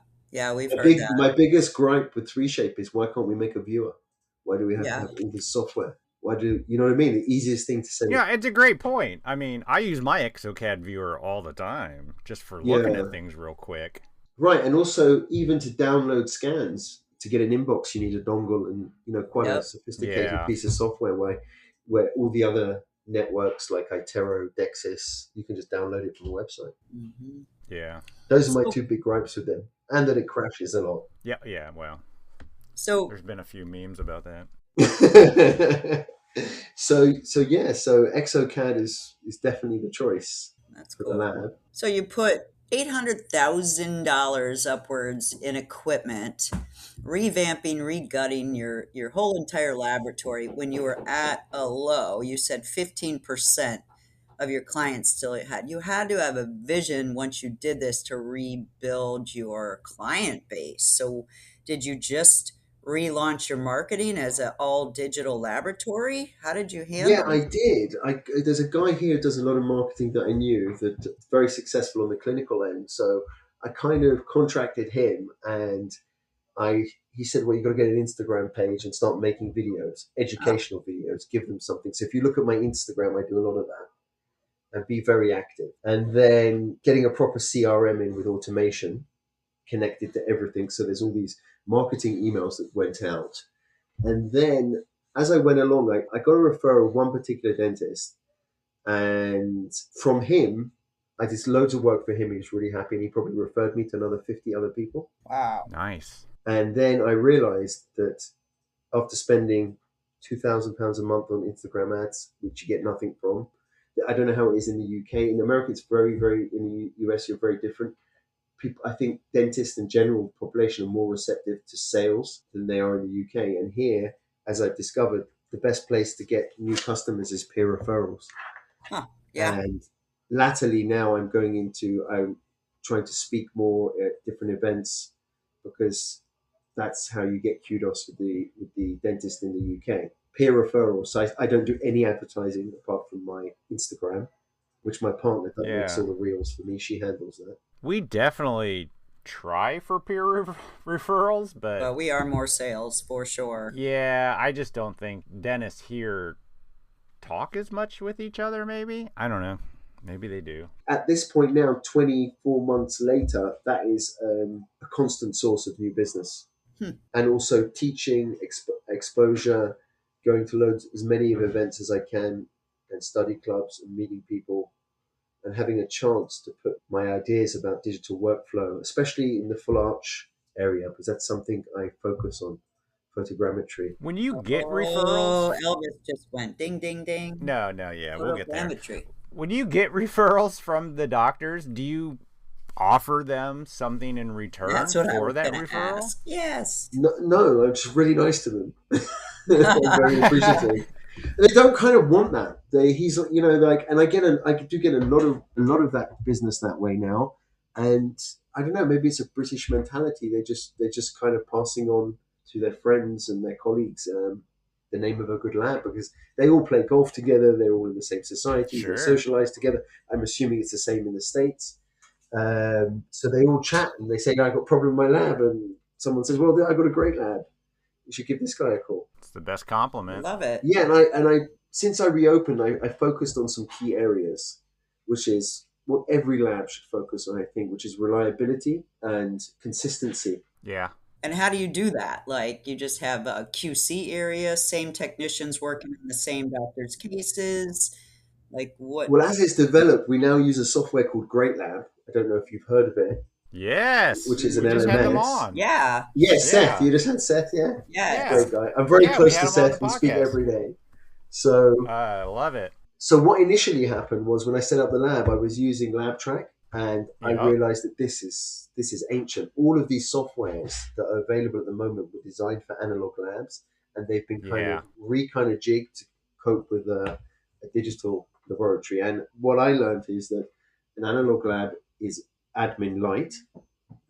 we've heard that. My biggest gripe with 3-shape is, why can't we make a viewer? Why do we have to have all this software? Why do you know what I mean? The easiest thing to say. Yeah, it's a great point. I mean, I use my ExoCAD viewer all the time just for looking at things real quick. Right, and also even to download scans, to get an inbox, you need a dongle and quite a sophisticated piece of software where all the other networks like Itero, Dexis, you can just download it from the website. Mm-hmm. Yeah. Those are my two big gripes with them, and that it crashes a lot. Yeah. Well, So there's been a few memes about that. so ExoCAD is definitely the choice that's for the cool. lab. So you put $800,000 upwards in equipment, revamping, regutting your whole entire laboratory. When you were at a low, you said 15% of your clients still had. You had to have a vision once you did this to rebuild your client base. So did you just relaunch your marketing as an all digital laboratory? How did you Yeah, handle I it? did. There's a guy here who does a lot of marketing that I knew that's very successful on the clinical end. So I kind of contracted him, and he said, well, you've got to get an Instagram page and start making videos, Oh, educational videos, give them something. So if you look at my Instagram, I do a lot of that and be very active. And then getting a proper CRM in with automation connected to everything. So there's all these marketing emails that went out. And then as I went along, I got a referral of one particular dentist. And from him, I did loads of work for him. He was really happy. And he probably referred me to another 50 other people. wow. Nice. And then I realized that after spending £2,000 a month on Instagram ads, which you get nothing from, I don't know how it is in the UK. In America, it's very, very, in the US, you're very different. People, I think dentists and general population are more receptive to sales than they are in the UK. And here, as I've discovered, the best place to get new customers is peer referrals. Huh. Yeah. And latterly now I'm trying to speak more at different events because that's how you get kudos with the dentist in the UK. Peer referrals. So I don't do any advertising apart from my Instagram, which my partner that makes Yeah. all the reels for me. She handles that. We definitely try for peer referrals, but But we are more sales for sure. yeah, I just don't think dentists here talk as much with each other, maybe? I don't know. Maybe they do. At this point now, 24 months later, that is a constant source of new business. And also teaching, exposure, going to as many of events as I can, and study clubs and meeting people, and having a chance to put my ideas about digital workflow, especially in the full arch area, because that's something I focus on, photogrammetry. When you get Oh, referrals, Elvis just went ding, ding, ding. no, yeah, we'll get there. Photogrammetry. When you get referrals from the doctors, do you offer them something in return That's what I for was that going to referral? ask. Yes. No, I'm just really nice to them. I'm very appreciative. They don't kind of want that. He's like, and I do get a lot of that business that way now. And I don't know, maybe it's a British mentality. They're just kind of passing on to their friends and their colleagues the name of a good lab because they all play golf together. They're all in the same society. Sure. They socialize together. I'm assuming it's the same in the States. So they all chat and they say, I got a problem in my lab, and someone says, well, I got a great lab. You should give this guy a call. It's the best compliment. Love it. Yeah, and I since I reopened, I focused on some key areas, which is what every lab should focus on, I think, which is reliability and consistency. Yeah. And how do you do that? Like you just have a QC area, same technicians working on the same doctor's cases. Like what? Well, as it's developed, we now use a software called Great Lab. I don't know if you've heard of it, Yes. which is we an just had them LMS. on. Yeah. Yeah, Seth. Yeah. You just had Seth, yeah? Yeah. Great guy. I'm very Yeah, we close had to him on Seth. the We speak podcast. every day. So I love it. So what initially happened was when I set up the lab, I was using LabTrack, and I Yep. realized that this is ancient. All of these softwares that are available at the moment were designed for analog labs, and they've been kind of jigged to cope with a digital laboratory. And what I learned is that an analog lab is admin light,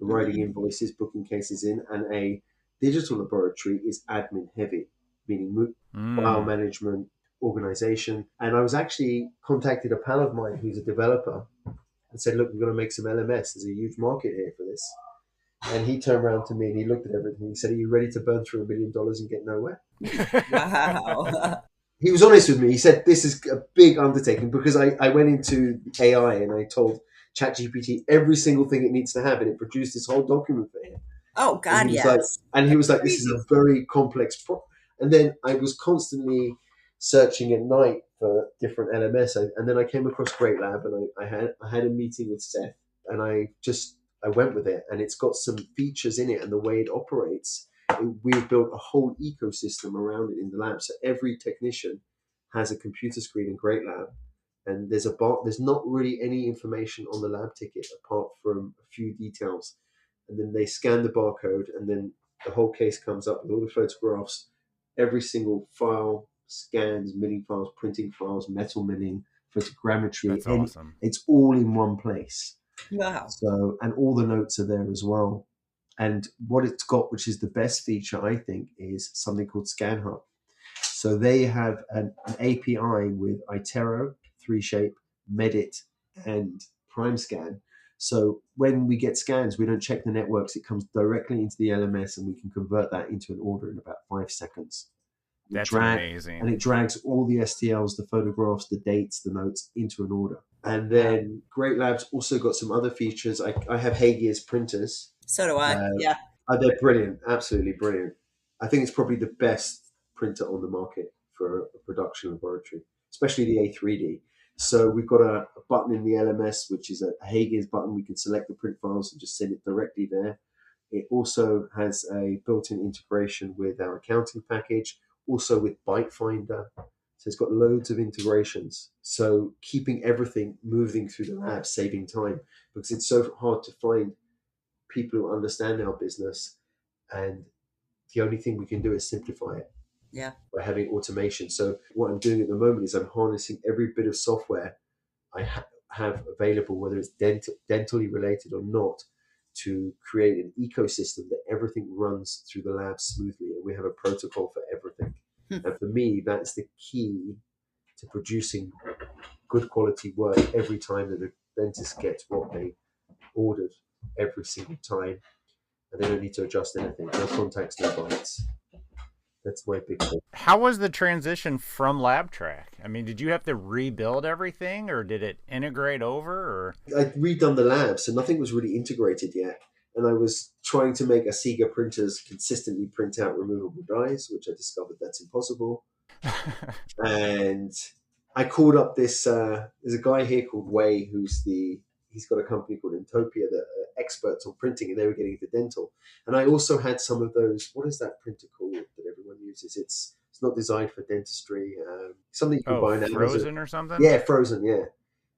writing invoices, booking cases in, and a digital laboratory is admin heavy, meaning file management, organization. And I was actually contacted a pal of mine who's a developer and said, look, we're going to make some LMS. There's a huge market here for this. And he turned around to me and he looked at everything. He said, are you ready to burn through $1 million and get nowhere? Wow. He was honest with me. He said, this is a big undertaking because I went into AI and I told ChatGPT every single thing it needs to have, and it produced this whole document for him. Oh God, And he was yes. he was like, this is a very complex problem. And then I was constantly searching at night for different LMS, and then I came across Great Lab, and I had a meeting with Seth and I went with it, and it's got some features in it, and the way it operates. We've built a whole ecosystem around it in the lab. So every technician has a computer screen in Great Lab, and there's not really any information on the lab ticket apart from a few details. And then they scan the barcode, and then the whole case comes up with all the photographs, every single file, scans, milling files, printing files, metal milling, photogrammetry. That's awesome. It's all in one place. Wow. So, and all the notes are there as well. And what it's got, which is the best feature, I think, is something called ScanHub. So they have an API with Itero, 3Shape, Medit, and PrimeScan. So when we get scans, we don't check the networks. It comes directly into the LMS, and we can convert that into an order in about 5 seconds. That's amazing. And it drags all the STLs, the photographs, the dates, the notes into an order. And then Great Labs also got some other features. I have Hagear's printers. So do I. Yeah. They're brilliant, absolutely brilliant. I think it's probably the best printer on the market for a production laboratory, especially the A3D. So we've got a button in the LMS, which is a Hagear's button. We can select the print files and just send it directly there. It also has a built-in integration with our accounting package, also with Byte Finder. So it's got loads of integrations. So keeping everything moving through the lab, saving time, because it's so hard to find people who understand our business, and the only thing we can do is simplify it by having automation. So what I'm doing at the moment is I'm harnessing every bit of software I have available, whether it's dentally related or not, to create an ecosystem that everything runs through the lab smoothly, and we have a protocol for everything. And for me, that's the key to producing good quality work every time that a dentist gets what they ordered every single time, and they don't need to adjust anything. No contacts, no bites. That's my big thing. How was the transition from LabTrack? I mean, did you have to rebuild everything, or did it integrate over? Or I'd redone the lab, so nothing was really integrated yet. And I was trying to make Asiga printers consistently print out removable dies, which I discovered that's impossible. And I called up this, there's a guy here called Wei, he's got a company called Entopia that are experts on printing, and they were getting into dental. And I also had some of those, what is that printer called that everyone uses? It's not designed for dentistry. Something you can buy now. Frozen or something? Yeah, Frozen, yeah.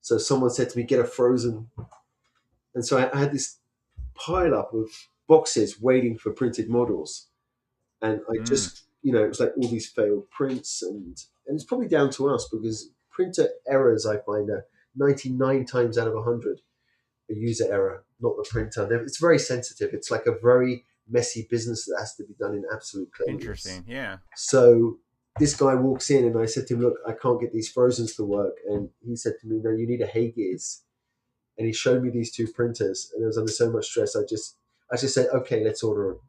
So someone said to me, get a Frozen. And so I had this pile up of boxes waiting for printed models. And I just, it was like all these failed prints. And it's probably down to us, because printer errors, I find, are 99 times out of 100 a user error, not the printer. It's very sensitive. It's like a very messy business that has to be done in absolute cleanliness. Interesting, yeah. So this guy walks in, and I said to him, look, I can't get these Frozens to work. And he said to me, no, you need a Hagear's. And he showed me these 2 printers, and I was under so much stress. I just said, okay, let's order them.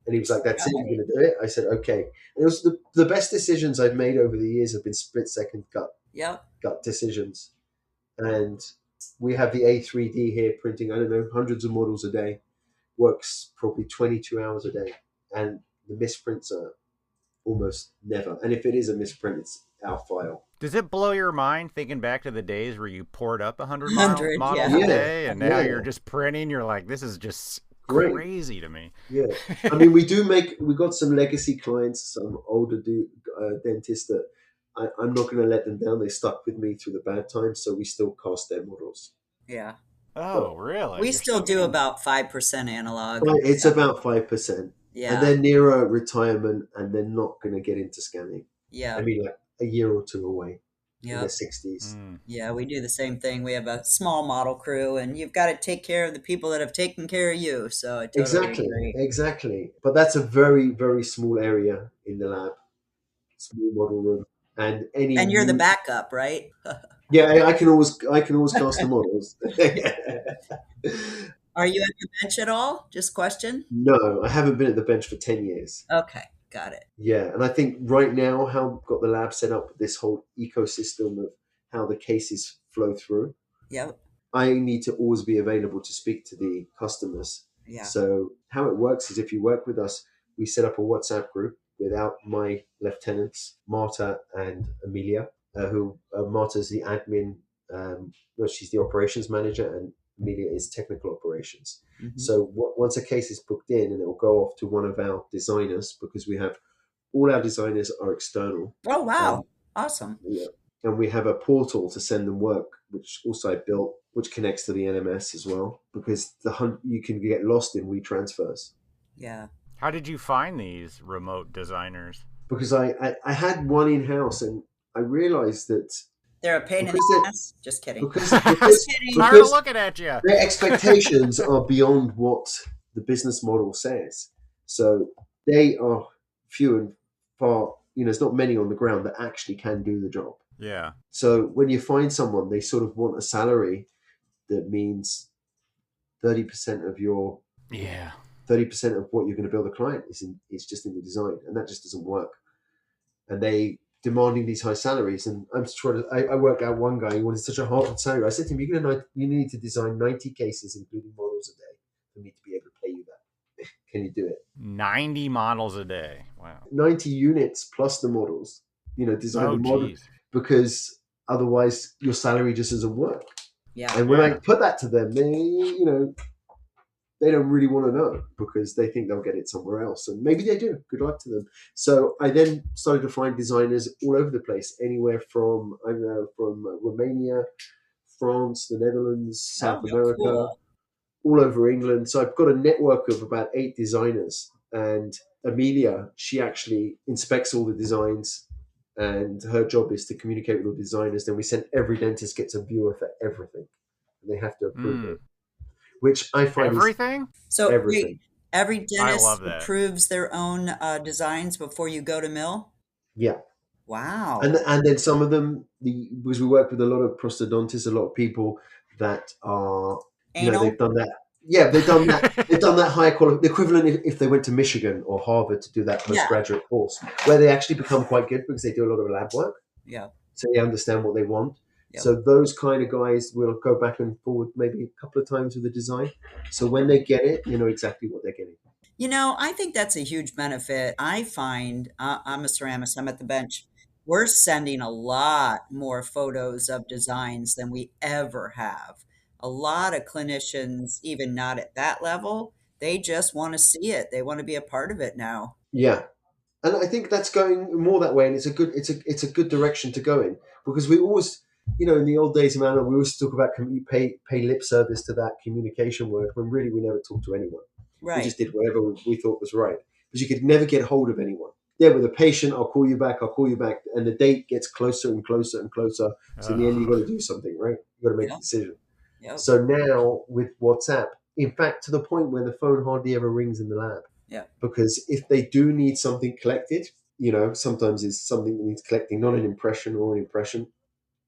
And he was like, that's it, you're going to do it? I said, okay. And it was the best decisions I've made over the years have been split-second gut decisions. And we have the A3D here printing, I don't know, hundreds of models a day, works probably 22 hours a day. And the misprints are almost never. And if it is a misprint, it's our file. Does it blow your mind thinking back to the days where you poured up 100 models a day, and now you're just printing? You're like, this is just crazy to me. Yeah. I mean, we got some legacy clients, some older dentists that I'm not going to let them down. They stuck with me through the bad times, so we still cast their models. Yeah. Oh, really? We still do about 5% analog. It's about 5%. Yeah. And they're nearer retirement, and they're not going to get into scanning. Yeah. I mean, like a year or 2 away. In their 60s. Yeah, we do the same thing. We have a small model crew, and you've got to take care of the people that have taken care of you. So I totally agree. Exactly. But that's a very, very small area in the lab, small model room, and you're the backup, right? Yeah, I can always cast the models. Are you at the bench at all? Just question. No, I haven't been at the bench for 10 years. Okay. Got it. Yeah, and I think right now how I've got the lab set up, this whole ecosystem of how the cases flow through. Yep. I need to always be available to speak to the customers. Yeah. So how it works is, if you work with us, we set up a WhatsApp group without my lieutenants, Marta and Amelia, who Marta's the admin. She's the operations manager, and Amelia is technical operations. Mhm. So once a case is booked in, and it will go off to one of our designers, because we have all our designers are external. Oh, wow. Awesome. Yeah. And we have a portal to send them work, which also I built, which connects to the LMS as well, because you can get lost in WeTransfers. Yeah. How did you find these remote designers? Because I had one in-house, and I realized that They're a pain in because the ass. Just kidding. because Just because, kidding. Tired of because looking at you. their expectations are beyond what the business model says. So they are few and far, there's not many on the ground that actually can do the job. Yeah. So when you find someone, they sort of want a salary that means 30% of your Yeah. 30% of what you're going to bill the client is just in the design, and that just doesn't work. And they demanding these high salaries, and I'm just trying to. I worked out one guy who wanted such a hard salary. I said to him, you need to design 90 cases, including models a day, for me to be able to pay you that. Can you do it? 90 models a day. Wow. 90 units plus the models. Design the model, geez. because otherwise your salary just doesn't work. Yeah. And when I put that to them, they don't really want to know, because they think they'll get it somewhere else. And maybe they do. Good luck to them. So I then started to find designers all over the place, anywhere from, from Romania, France, the Netherlands, South America, cool. all over England. So I've got a network of about 8 designers. And Amelia, she actually inspects all the designs, and her job is to communicate with all the designers. Then we send every dentist gets a viewer for everything, and they have to approve it. Which I find everything. So everything. Every I dentist love that. approves their own designs before you go to mill. Yeah. Wow. And then some of them, because we work with a lot of prosthodontists, a lot of people that are, Anal? they've done that. Yeah, they've done that. They've done that higher quality, the equivalent if they went to Michigan or Harvard to do that postgraduate course, where they actually become quite good because they do a lot of lab work. Yeah. So they understand what they want. Yep. So those kind of guys will go back and forward maybe a couple of times with the design. So when they get it, you know exactly what they're getting. I think that's a huge benefit. I find I'm a ceramist, I'm at the bench. We're sending a lot more photos of designs than we ever have. A lot of clinicians, even not at that level, they just want to see it. They want to be a part of it now. Yeah. And I think that's going more that way, and it's a good direction to go in, because we always, in the old days of Anna, we always talk about pay lip service to that communication word, when really we never talked to anyone. Right. We just did whatever we thought was right, but you could never get hold of anyone. There with a patient, I'll call you back, and the date gets closer and closer and closer. So in the end, you've got to do something, right? You've got to make a decision. Yep. So now with WhatsApp, in fact, to the point where the phone hardly ever rings in the lab. Yeah. Because if they do need something collected, sometimes it's something that needs collecting, not an impression or an impression.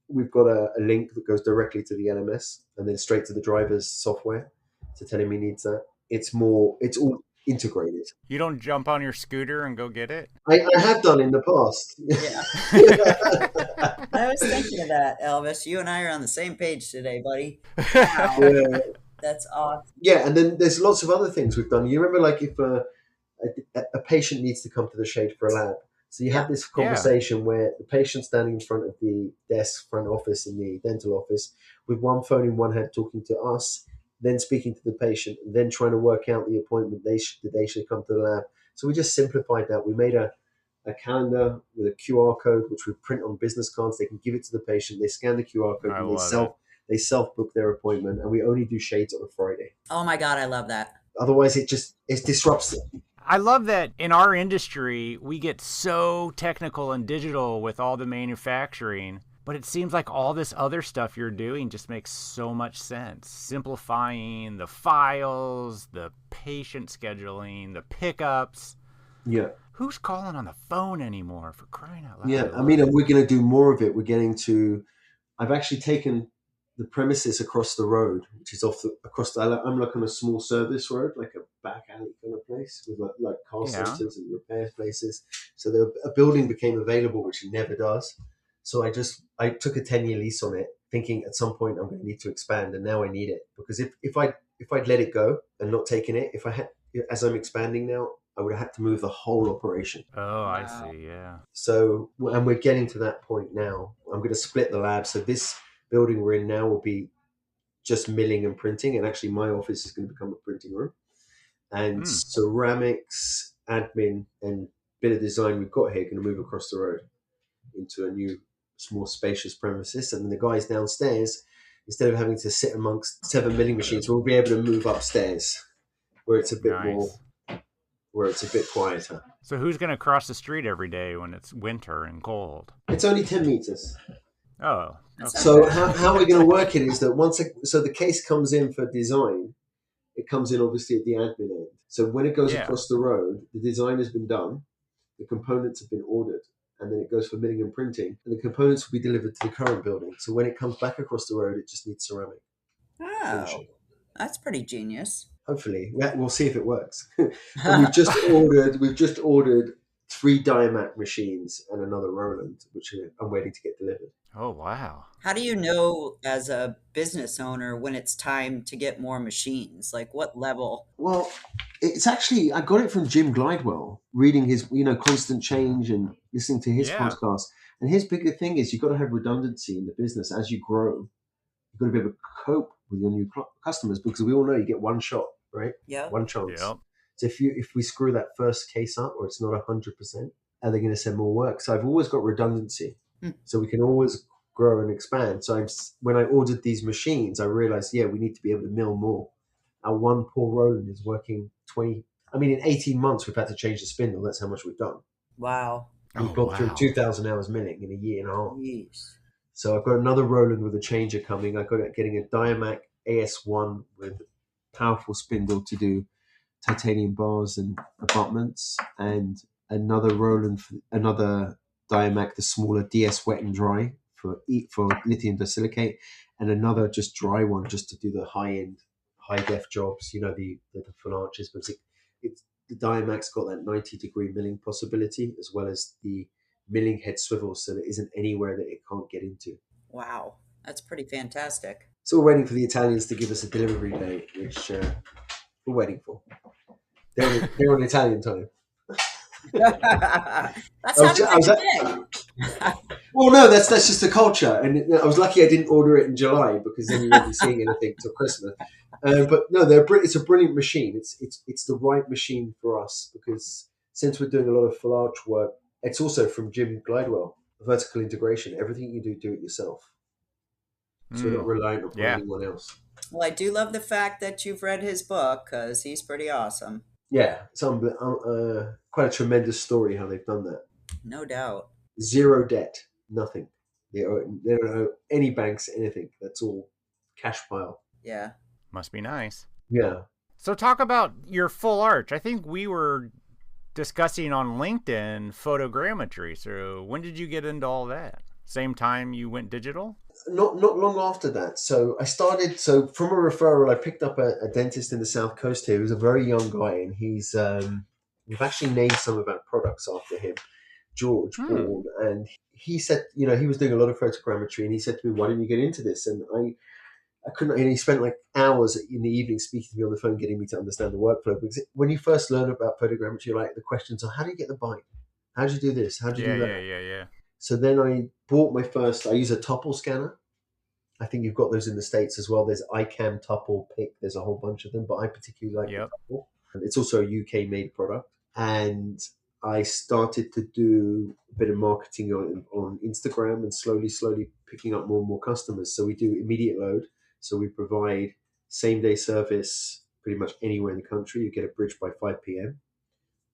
We've got a link that goes directly to the LMS and then straight to the driver's software to tell him he needs that. It's all integrated. You don't jump on your scooter and go get it? I have done in the past. Yeah. I was thinking of that, Elvis. You and I are on the same page today, buddy. Wow. Yeah. That's awesome. Yeah, and then there's lots of other things we've done. You remember, like, if a patient needs to come to the shade for a lab. So you have this conversation where the patient's standing in front of the desk, front office in the dental office, with one phone in one hand talking to us, then speaking to the patient, and then trying to work out the appointment they should come to the lab. So we just simplified that. We made a calendar with a QR code, which we print on business cards. They can give it to the patient. They scan the QR code, and they self-book their appointment, and we only do shades on a Friday. Oh my God, I love that. Otherwise, it disrupts it. I love that in our industry, we get so technical and digital with all the manufacturing, but it seems like all this other stuff you're doing just makes so much sense. Simplifying the files, the patient scheduling, the pickups. Yeah. Who's calling on the phone anymore, for crying out loud? Yeah, I mean, we're going to do more of it. I've actually taken the premises across the road, which is I'm like on a small service road, like a back alley kind of place with like car centers and repair places. So a building became available, which it never does. So I took a 10-year lease on it, thinking at some point I'm going to need to expand, and now I need it, because if I'd let it go and not taken it, as I'm expanding now, I would have had to move the whole operation. Oh, wow. I see. Yeah. So, and we're getting to that point now. I'm going to split the lab. So this building we're in now will be just milling and printing. And actually, my office is going to become a printing room. And ceramics, admin, and bit of design we've got here going to move across the road into a new, more spacious premises. And then the guys downstairs, instead of having to sit amongst 7 milling machines, we'll be able to move upstairs where it's a bit more, where it's a bit quieter. So who's going to cross the street every day when it's winter and cold? It's only 10 meters. Oh. Okay. So how we're going to work it is that so the case comes in for design, it comes in obviously at the admin end. So when it goes across the road, the design has been done, the components have been ordered, and then it goes for milling and printing, and the components will be delivered to the current building. So when it comes back across the road, it just needs ceramic. Oh, that's pretty genius. Hopefully, we'll see if it works. We've just ordered 3 Diamac machines and another Roland, which I'm waiting to get delivered. Oh, wow. How do you know as a business owner when it's time to get more machines? Like what level? Well, it's actually, I got it from Jim Glidewell, reading his, Constant Change and listening to his podcast. And his bigger thing is you've got to have redundancy in the business as you grow. You've got to be able to cope with your new customers, because we all know you get one shot, right? Yeah. One chance. Yep. So if we screw that first case up, or it's not 100%, are they going to send more work? So I've always got redundancy, so we can always grow and expand. So when I ordered these machines, I realized, we need to be able to mill more. Our one poor Roland is working 20. I mean, in 18 months, we've had to change the spindle. That's how much we've done. Wow. We've gone through 2,000 hours milling in a year and a half. Jeez. So I've got another Roland with a changer coming. I've got getting a Diamac AS1 with powerful spindle to do titanium bars and abutments, and another Roland, another Diamac, the smaller DS wet and dry for lithium disilicate, and another just dry one just to do the high-end, high-def jobs, the full arches. But the Diamac's got that 90-degree milling possibility, as well as the milling head swivel, so there isn't anywhere that it can't get into. Wow, that's pretty fantastic. So we're waiting for the Italians to give us a delivery date, which we're waiting for. They're on Italian time. That's today. Well, no, that's just the culture, and I was lucky I didn't order it in July, because then you won't be seeing anything till Christmas. But no, it's a brilliant machine. It's the right machine for us, because since we're doing a lot of full arch work, it's also from Jim Glidewell, vertical integration. Everything you do it yourself. So you're not reliant on anyone else. Well, I do love the fact that you've read his book, because he's pretty awesome. Yeah, it's quite a tremendous story how they've done that. No doubt. 0 debt, nothing. They don't owe any banks anything. That's all cash pile. Yeah. Must be nice. Yeah. So talk about your full arch. I think we were discussing on LinkedIn photogrammetry. So when did you get into all that? Same time you went digital? Not long after that. So I started. So from a referral, I picked up a dentist in the South Coast here. He was a very young guy, and he's we've actually named some of our products after him, George Bourne. And he said, he was doing a lot of photogrammetry, and he said to me, "Why didn't you get into this?" And I couldn't. And he spent like hours in the evening speaking to me on the phone, getting me to understand the workflow. Because when you first learn about photogrammetry, like the questions are, how do you get the bite? How do you do this? How do you do that? Yeah. So then I bought I use a Tupple scanner. I think you've got those in the States as well. There's iCam, Tupple, PIC. There's a whole bunch of them, but I particularly like the Tupple. It's also a UK-made product. And I started to do a bit of marketing on Instagram, and slowly picking up more and more customers. So we do immediate load. So we provide same-day service pretty much anywhere in the country. You get a bridge by 5 p.m.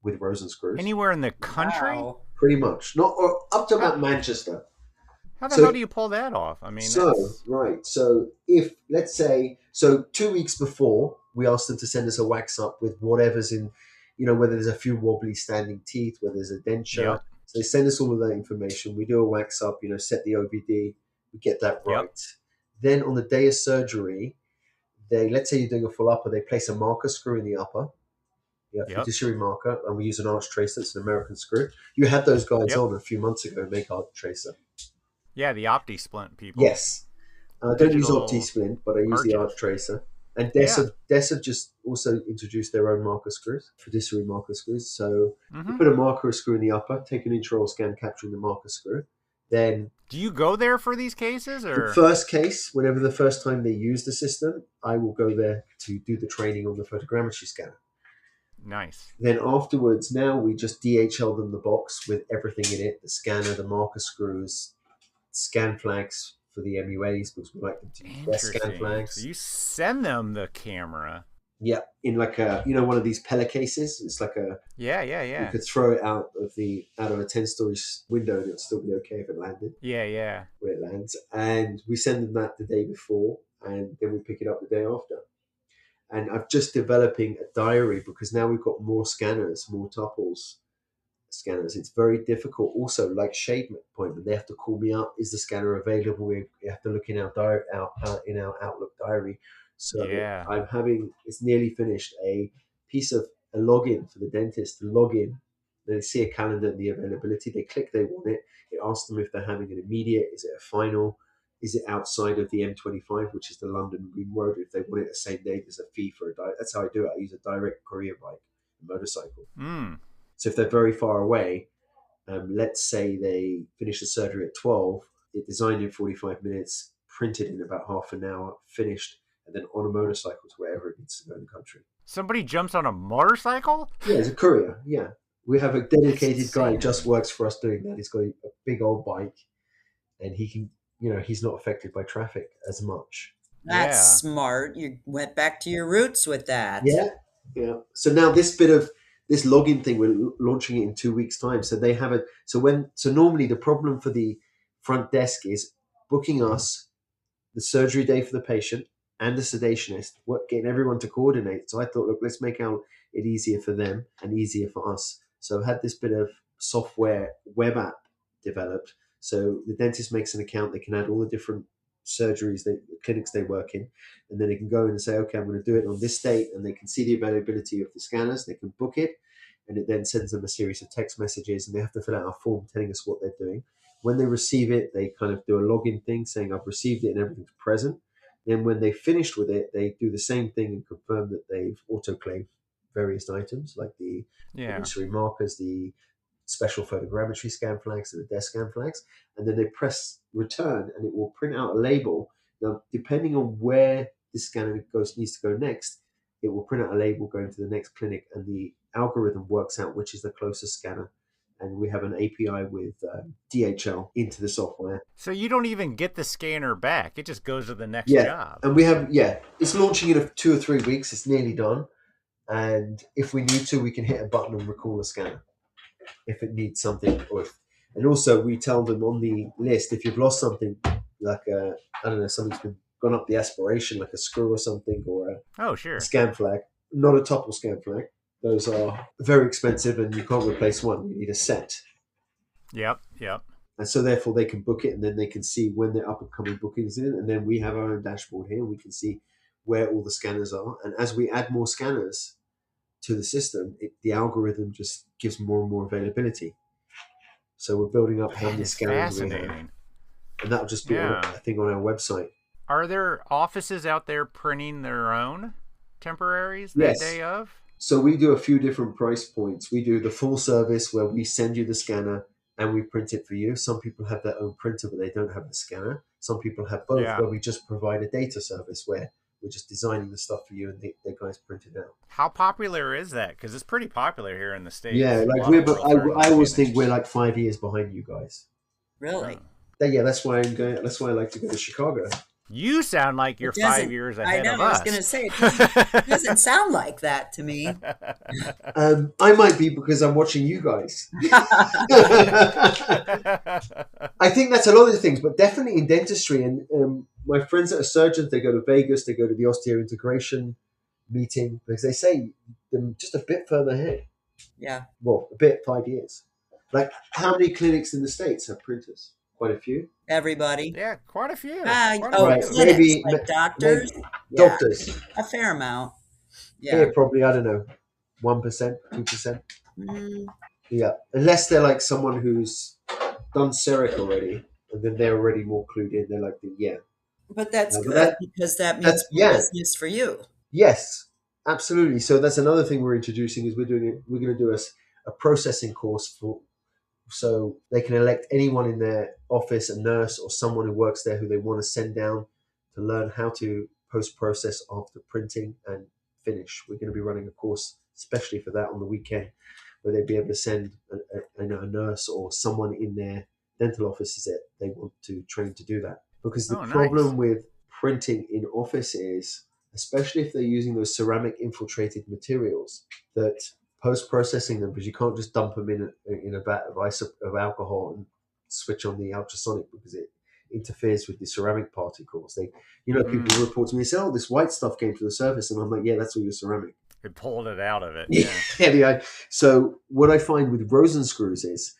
with rows and screws. Anywhere in the country? Wow. Pretty much. Not up to about Manchester. How the hell do you pull that off? I mean, right. So if, let's say, 2 weeks before, we asked them to send us a wax up with whatever's in, whether there's a few wobbly standing teeth, whether there's a denture. Yep. So they send us all of that information. We do a wax up, set the OBD, we get that right. Yep. Then on the day of surgery, let's say you're doing a full upper, they place a marker screw in the upper. Yeah, fiduciary marker, and we use an arch tracer. It's an American screw. You had those guys on a few months ago, make arch tracer. Yeah, the OptiSplint people. Yes. I don't use OptiSplint, but I use the arch tracer. And Des have just also introduced their own marker screws, fiduciary marker screws. So you put a marker screw in the upper, take an intraoral scan capturing the marker screw, Then Do you go there for these cases, the or? first case, whenever the first time they use the system, I will go there to do the training on the photogrammetry scanner. Nice. Then afterwards, now we just DHL them the box with everything in it: the scanner, the marker screws, scan flags for the MUAs, because we like them to use their scan Interesting. flags. So you send them the camera. Yeah, in like a one of these Pella cases. It's like a you could throw it out of a 10-story window and it'll still be okay if it landed. Yeah. Where it lands, and we send them that the day before, and then we pick it up the day after. And I'm just developing a diary because now we've got more scanners, more tuples scanners. It's very difficult. Also, like shade appointment, they have to call me up. Is the scanner available? We have to look in our diary, in our Outlook diary. So Yeah. it's nearly finished, a piece of a login for the dentist to log in. They see a calendar and the availability. They click they want it. It asks them if they're having an immediate. Is it a final? Is it outside of the M25, which is the London Ring Road? If they want it the same day, there's a fee for that's how I do it. I use a direct courier bike, a motorcycle. So if they're very far away, let's say they finish the surgery at 12, it designed in 45 minutes, printed in about half an hour, finished, and then on a motorcycle to wherever it needs to go in the country. Somebody jumps on a motorcycle? Yeah, it's a courier, yeah. We have a dedicated guy who just works for us doing that. He's got a big old bike, and he can, he's not affected by traffic as much. That's smart. You went back to your roots with that. Yeah. So now this login thing, we're launching it in 2 weeks' time. So they have so normally the problem for the front desk is booking us the surgery day for the patient and the sedationist, getting everyone to coordinate. So I thought, look, let's make it easier for them and easier for us. So I had this bit of software web app developed. So the dentist makes an account. They can add all the different surgeries, clinics they work in, and then they can go in and say, okay, I'm going to do it on this date, and they can see the availability of the scanners. They can book it, and it then sends them a series of text messages, and they have to fill out a form telling us what they're doing. When they receive it, they kind of do a login thing saying I've received it and everything's present. Then when they finished with it, they do the same thing and confirm that they've autoclaved various items like the dentistry markers, the special photogrammetry scan flags, and the desk scan flags, and then they press return and it will print out a label. Now, depending on where this scanner needs to go next, it will print out a label going to the next clinic, and the algorithm works out which is the closest scanner. And we have an API with DHL into the software. So you don't even get the scanner back. It just goes to the next job. And we have, it's launching in 2 or 3 weeks. It's nearly done. And if we need to, we can hit a button and recall a scanner if it needs something. And also we tell them on the list, if you've lost something, like something's gone up the aspiration, like a screw or something, or a scan flag, not a topple scan flag. Those are very expensive and you can't replace one. You need a set. Yep. And so therefore they can book it, and then they can see when their up and coming bookings in. And then we have our own dashboard here. We can see where all the scanners are. And as we add more scanners to the system, the algorithm just gives more and more availability. So we're building up how many scanners we have. And that'll just be a thing on our website. Are there offices out there printing their own temporaries the day of? So we do a few different price points. We do the full service where we send you the scanner and we print it for you. Some people have their own printer, but they don't have the scanner. Some people have both, where we just provide a data service where we're just designing the stuff for you and the guys print it out. How popular is that? Because it's pretty popular here in the States. Yeah, like I always think we're like 5 years behind you guys. Really? Yeah, that's why That's why I like to go to Chicago. You sound like you're 5 years ahead of us. I was going to say, it doesn't sound like that to me. I might be because I'm watching you guys. I think that's a lot of the things, but definitely in dentistry. And my friends that are surgeons, they go to Vegas, they go to the osteointegration meeting because they say them just a bit further ahead. Yeah. Well, a bit, 5 years. Like, how many clinics in the States have printers? Quite a few. Everybody. Yeah, quite a few. Clinics, maybe like doctors. Doctors. A fair amount. Yeah. Here, probably, I don't know, 1%, 2%. Yeah, unless they're like someone who's done CEREC already, and then they're already more clued in. They're like, But that's good because that means business for you. Yes, absolutely. So that's another thing we're introducing is we're going to do a processing course So they can elect anyone in their office, a nurse or someone who works there who they want to send down to learn how to post-process after printing and finish. We're going to be running a course especially for that on the weekend, where they'd be able to send a nurse or someone in their dental offices that they want to train to do that. Because the problem with printing in office is, especially if they're using those ceramic infiltrated materials, that post-processing them, because you can't just dump them in a vat of alcohol and switch on the ultrasonic because it interferes with the ceramic particles. People report to me and say, "Oh, this white stuff came to the surface," and I'm like, "Yeah, that's all your ceramic." It pulled it out of it. Yeah. So what I find with Rosen screws is,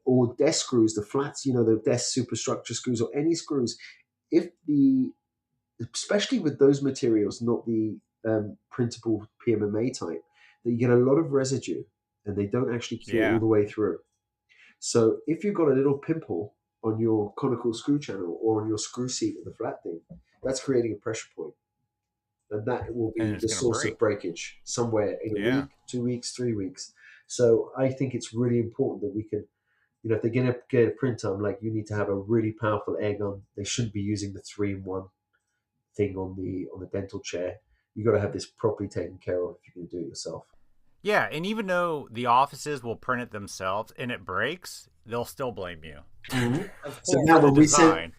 or desk screws, the flats, the desk superstructure screws, or any screws, especially with those materials, not the printable PMMA type, that you get a lot of residue and they don't actually cure all the way through. So if you've got a little pimple on your conical screw channel or on your screw seat of the flat thing, that's creating a pressure point. And that will be the source of breakage somewhere in a week, 2 weeks, 3 weeks. So I think it's really important that we can, if they're going to get a printer, I'm like, you need to have a really powerful air gun. They shouldn't be using the 3-in-1 thing on the dental chair. You got to have this properly taken care of if you can do it yourself. Yeah, and even though the offices will print it themselves and it breaks, they'll still blame you. Mm-hmm. So now when we say,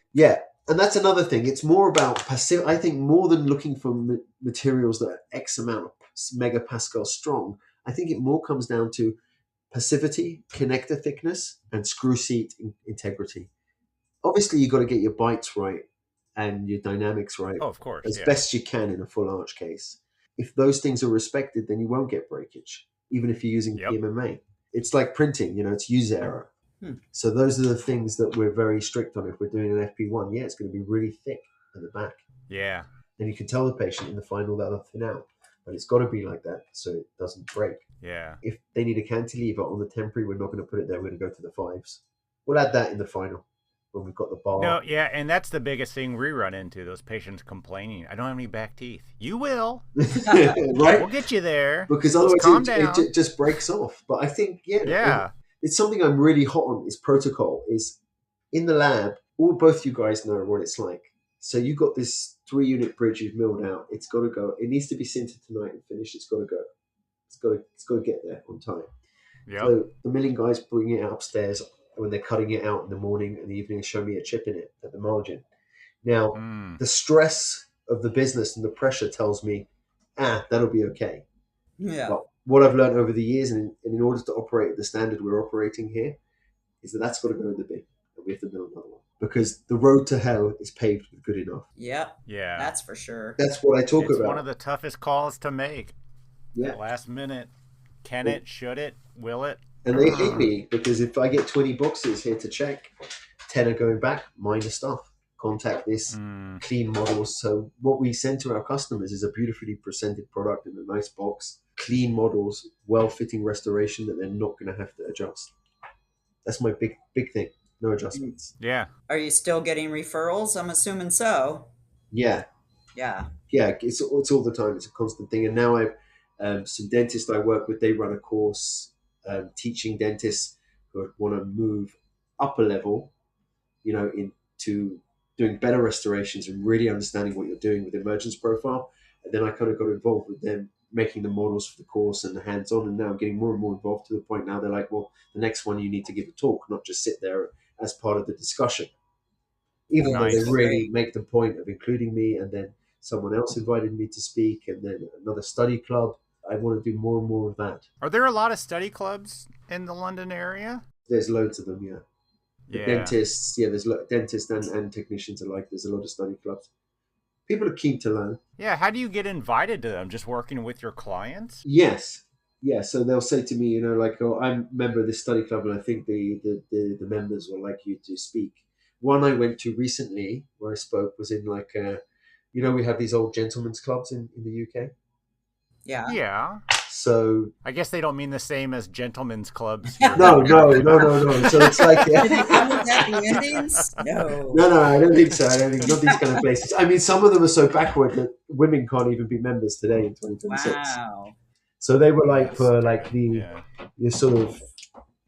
and that's another thing. It's more about passive. I think more than looking for materials that are X amount of megapascal strong, I think it more comes down to passivity, connector thickness, and screw seat integrity. Obviously, you've got to get your bites right and your dynamics right. Oh, of course. As best you can in a full arch case. If those things are respected, then you won't get breakage, even if you're using PMMA. It's like printing, it's user error. So those are the things that we're very strict on. If we're doing an FP1, it's going to be really thick at the back. Yeah. And you can tell the patient in the final that they'll thin out. But it's got to be like that so it doesn't break. Yeah. If they need a cantilever on the temporary, we're not going to put it there. We're going to go to the 5s. We'll add that in the final when we've got the bar. No, and that's the biggest thing we run into, those patients complaining, I don't have any back teeth. You will. Right? We'll get you there. Because otherwise it just breaks off. But I think, it's something I'm really hot on is protocol. Is in the lab, both you guys know what it's like. So you got this 3-unit bridge you've milled out. It's got to go. It needs to be sintered tonight and finished. It's got to go. It's got to get there on time. Yep. So the milling guys bring it upstairs when they're cutting it out in the morning and the evening and show me a chip in it at the margin. Now, the stress of the business and the pressure tells me, that'll be okay. Yeah. But what I've learned over the years, and in order to operate at the standard we're operating here, is that's got to go in the bin. And we have to build another one. Because the road to hell is paved with good enough. Yep. Yeah. That's for sure. That's what I talk about. It's one of the toughest calls to make. Yeah. Last minute. Can it? Should it? Will it? And they hate me because if I get 20 boxes here to check, 10 are going back, minor stuff. Contact this, clean models. So what we send to our customers is a beautifully presented product in a nice box, clean models, well-fitting restoration that they're not going to have to adjust. That's my big thing. No adjustments. Yeah. Are you still getting referrals? I'm assuming so. Yeah. Yeah. Yeah, it's all the time. It's a constant thing. And now I've some dentists I work with, they run a course teaching dentists who want to move up a level, into doing better restorations and really understanding what you're doing with emergence profile. And then I kind of got involved with them making the models for the course and the hands-on. And now I'm getting more and more involved to the point now they're like, well, the next one you need to give a talk, not just sit there as part of the discussion. Even though they really make the point of including me, and then someone else invited me to speak, and then another study club. I want to do more and more of that. Are there a lot of study clubs in the London area? There's loads of them, yeah. Dentists, there's dentists and technicians alike. There's a lot of study clubs. People are keen to learn. Yeah, how do you get invited to them? Just working with your clients? Yes. Yeah, so they'll say to me, I'm a member of this study club and I think the members will like you to speak. One I went to recently where I spoke was in we have these old gentlemen's clubs in the UK. Yeah. Yeah. So I guess they don't mean the same as gentlemen's clubs. No. So it's like Did they come with happy endings? No. No, I don't think so. I don't think not these kind of places. I mean, some of them are so backward that women can't even be members today in 2026. Wow. So they were for your sort of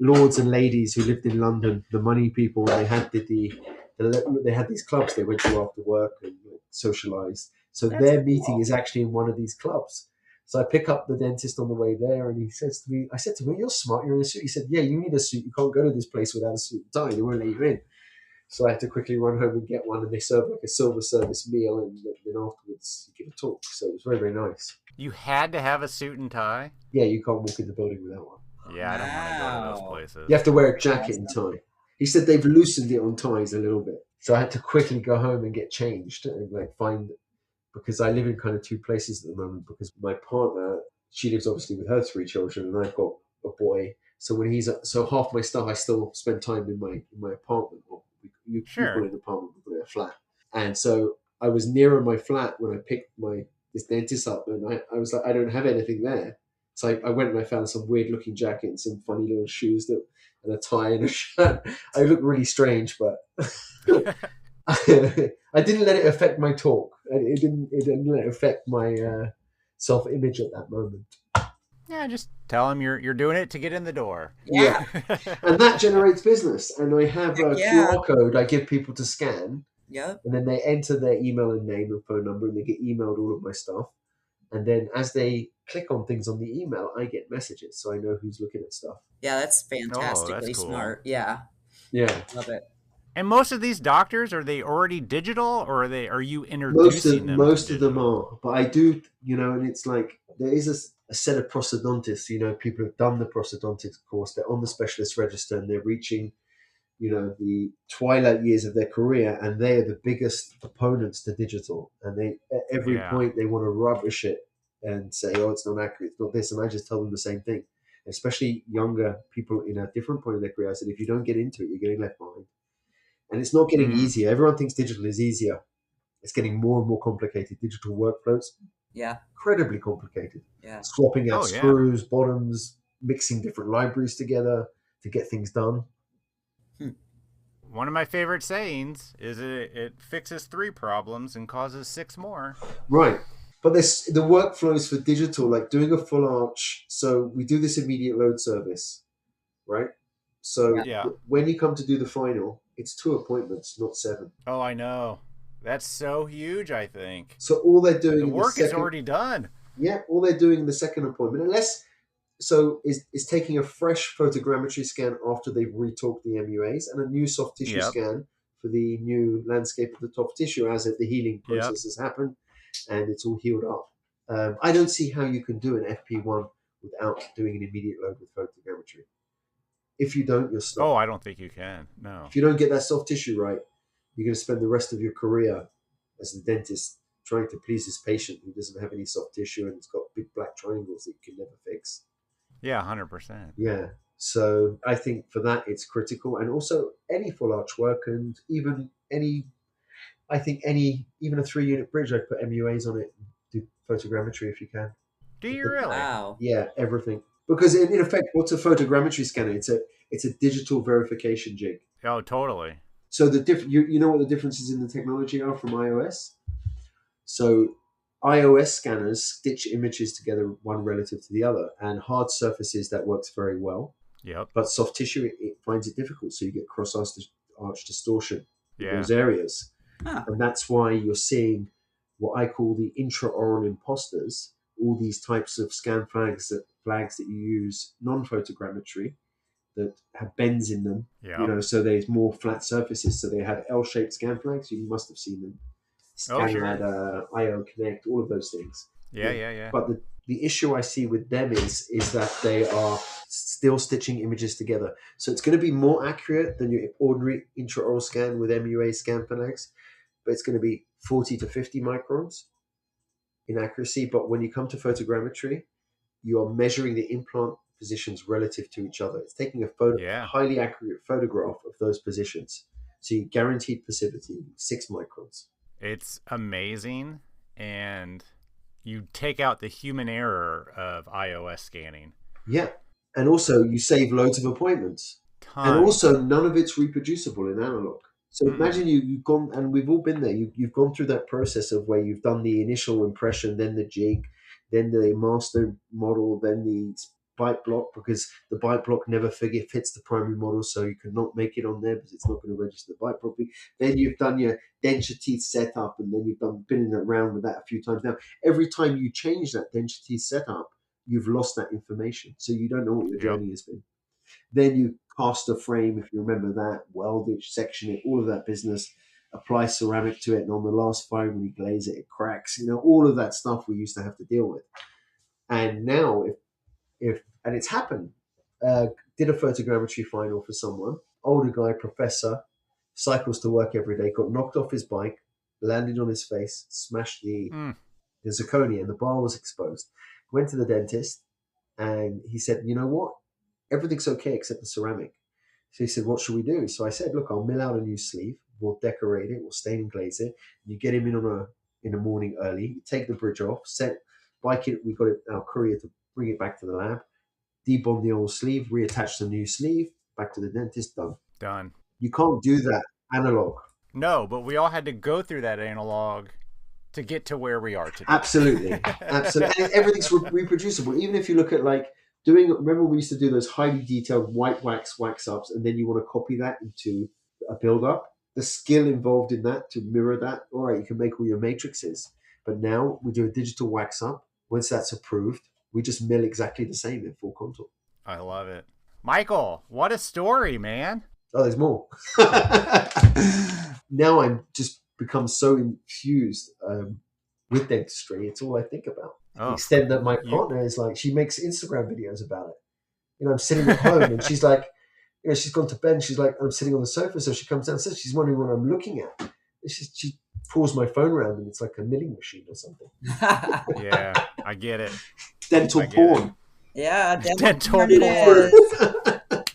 lords and ladies who lived in London, the money people. They had they had these clubs they went to after work and socialized. So That's their cool. meeting is actually in one of these clubs. So I pick up the dentist on the way there, and he says to me, I said to him, "You're smart. You're in a suit." He said, "Yeah, you need a suit. You can't go to this place without a suit and tie. They won't let you in." So I had to quickly run home and get one, and they serve like a silver service meal, and then afterwards you give a talk. So it was very, very nice. You had to have a suit and tie? Yeah, you can't walk in the building without one. Yeah, I don't want to go to Wow. those places. You have to wear a jacket and tie. He said they've loosened it on ties a little bit. So I had to quickly go home and get changed and find, because I live in kind of two places at the moment, because my partner, she lives obviously with her 3 children, and I've got a boy. So when so half my stuff, I still spend time in my apartment. Or you call it an apartment, we call it a flat. And so I was nearer my flat when I picked this dentist up, and I was like, I don't have anything there. So I went and I found some weird looking jacket and some funny little shoes and a tie and a shirt. I looked really strange, but I didn't let it affect my talk. It didn't let it affect my self-image at that moment. Yeah, just tell them you're doing it to get in the door. Yeah. And that generates business. And I have a QR code I give people to scan. Yep. And then they enter their email and name and phone number, and they get emailed all of my stuff. And then as they click on things on the email, I get messages, so I know who's looking at stuff. Yeah, that's fantastically that's cool. smart. Yeah. Yeah. Love it. And most of these doctors, are they already digital, or are you introducing them? Most of them are. But I do, and it's like there is a set of prosthodontists, people who've done the prosthodontics course, they're on the specialist register, and they're reaching the twilight years of their career, and they are the biggest opponents to digital. And they, at every point, they want to rubbish it and say, "Oh, it's not accurate, it's not this." And I just tell them the same thing. Especially younger people in a different point of their career, I said, if you don't get into it, you're getting left behind. And it's not getting easier. Everyone thinks digital is easier. It's getting more and more complicated. Digital workflows, incredibly complicated. Yeah, swapping out screws, bottoms, mixing different libraries together to get things done. One of my favorite sayings is it fixes 3 problems and causes 6 more. Right. But there's the workflows for digital, like doing a full arch. So we do this immediate load service, right? So when you come to do the final, it's 2 appointments, not 7. Oh, I know. That's so huge, I think. So all they're doing... The work is already done. Yeah, all they're doing in the second appointment, is taking a fresh photogrammetry scan after they've retorqued the MUAs and a new soft tissue scan for the new landscape of the soft tissue as the healing process has happened and it's all healed up. I don't see how you can do an FP1 without doing an immediate load with photogrammetry. If you don't, you're stuck. Oh, I don't think you can. No. If you don't get that soft tissue right, you're going to spend the rest of your career as a dentist trying to please his patient who doesn't have any soft tissue and it's got big black triangles that you can never fix. Yeah, 100%. Yeah. So I think for that, it's critical. And also any full arch work and even even a 3-unit bridge, I'd put MUAs on it and do photogrammetry if you can. Do you really? Wow. Yeah, everything. Because in effect, what's a photogrammetry scanner? It's a digital verification jig. Oh, totally. So you know what the differences in the technology are from iOS? So iOS scanners stitch images together one relative to the other, and hard surfaces that works very well. Yep. But soft tissue, it finds it difficult, so you get cross arch distortion in those areas. Huh. And that's why you're seeing what I call the intraoral imposters, all these types of scan flags that you use non-photogrammetry that have bends in them, so there's more flat surfaces. So they have L-shaped scan flags. You must have seen them. ScanLab, IO Connect, all of those things. Yeah. But the issue I see with them is that they are still stitching images together. So it's going to be more accurate than your ordinary intraoral scan with MUA scan flags, but it's going to be 40 to 50 microns in accuracy. But when you come to photogrammetry, you are measuring the implant positions relative to each other. It's taking a highly accurate photograph of those positions. So you guaranteed passivity, 6 microns. It's amazing. And you take out the human error of iOS scanning. Yeah. And also you save loads of appointments. And also none of it's reproducible in analog. So imagine you've gone, and we've all been there, you've gone through that process of where you've done the initial impression, then the jig, then the master model, then the bite block because the bite block never fits the primary model, so you cannot make it on there because it's not going to register the bite properly. Then you've done your denture teeth setup, and then you've been around with that a few times. Now, every time you change that denture teeth setup, you've lost that information, so you don't know what your journey has been. Then you cast a frame, if you remember that, weld it, section it, all of that business, apply ceramic to it, and on the last foam, when you glaze it, it cracks. All of that stuff we used to have to deal with. And now, and it's happened, did a photogrammetry final for someone, older guy, professor, cycles to work every day, got knocked off his bike, landed on his face, smashed the zirconia, and the bar was exposed. Went to the dentist, and he said, you know what? Everything's okay except the ceramic. So he said, what should we do? So I said, look, I'll mill out a new sleeve. We'll decorate it. We'll stain and glaze it. You get him in the morning early. You take the bridge off, bike it. We got our courier to bring it back to the lab, debond the old sleeve, reattach the new sleeve, back to the dentist, done. You can't do that analog. No, but we all had to go through that analog to get to where we are today. Absolutely. Absolutely. And everything's reproducible. Even if you look at remember we used to do those highly detailed white wax ups, and then you want to copy that into a build up. The skill involved in that to mirror that. All right, you can make all your matrices, but now we do a digital wax up. Once that's approved, we just mill exactly the same in full contour. I love it. Michael, what a story, man. Oh, there's more. Now I'm just become so infused with dentistry. It's all I think about. To the extent that my partner is she makes Instagram videos about it. I'm sitting at home and she's like, she's gone to bed and she's like, I'm sitting on the sofa. So she comes downstairs. She's wondering what I'm looking at. And she pulls my phone around and it's like a milling machine or something. Yeah, I get it. Dental porn. Yeah, dental porn.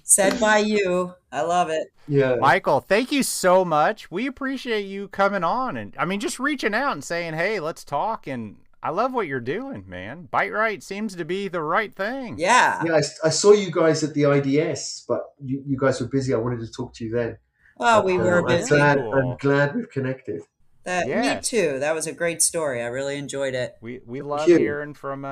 Said by you. I love it. Yeah. Michael, thank you so much. We appreciate you coming on and just reaching out and saying, hey, let's talk. And I love what you're doing, man. Bite Right seems to be the right thing. Yeah. Yeah, I saw you guys at the IDS, but you guys were busy. I wanted to talk to you then. Well, we were busy. I'm glad we've connected. Me too. That was a great story. I really enjoyed it. We love hearing from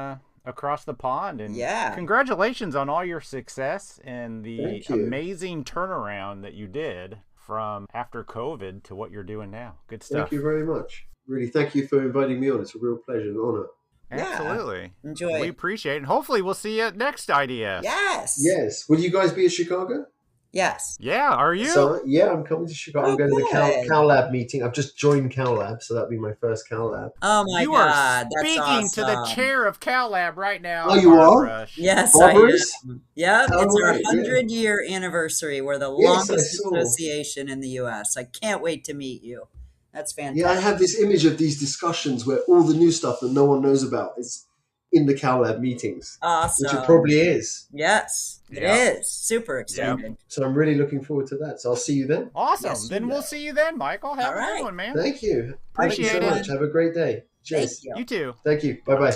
across the pond. And congratulations on all your success and the amazing turnaround that you did from after COVID to what you're doing now. Good stuff. Thank you very much. Really, thank you for inviting me on. It's a real pleasure and honor. Absolutely. Yeah. Enjoy. We appreciate it. And hopefully we'll see you at next IDS. Yes. Will you guys be at Chicago? Yes. Yeah, are you? So, I'm coming to Chicago. I'm going to the Cal Lab meeting. I've just joined Cal Lab, so that'll be my first Cal Lab. Oh my you God, are speaking to the chair of Cal Lab right now. Oh, you are? Yes, Barbers? I am. Yep, it's our 100-year anniversary. We're the longest association in the U.S. I can't wait to meet you. That's fantastic. Yeah, I have this image of these discussions where all the new stuff that no one knows about is in the Cal Lab meetings. Awesome. Which it probably is. Yes, it is. Super excited. Yep. So I'm really looking forward to that. So I'll see you then. Awesome. Yes, then we'll see you then, Michael. Have a good one, man. Thank you. Appreciate Thank you so much. Have a great day. Cheers. Thank you. You too. Thank you. Bye-bye.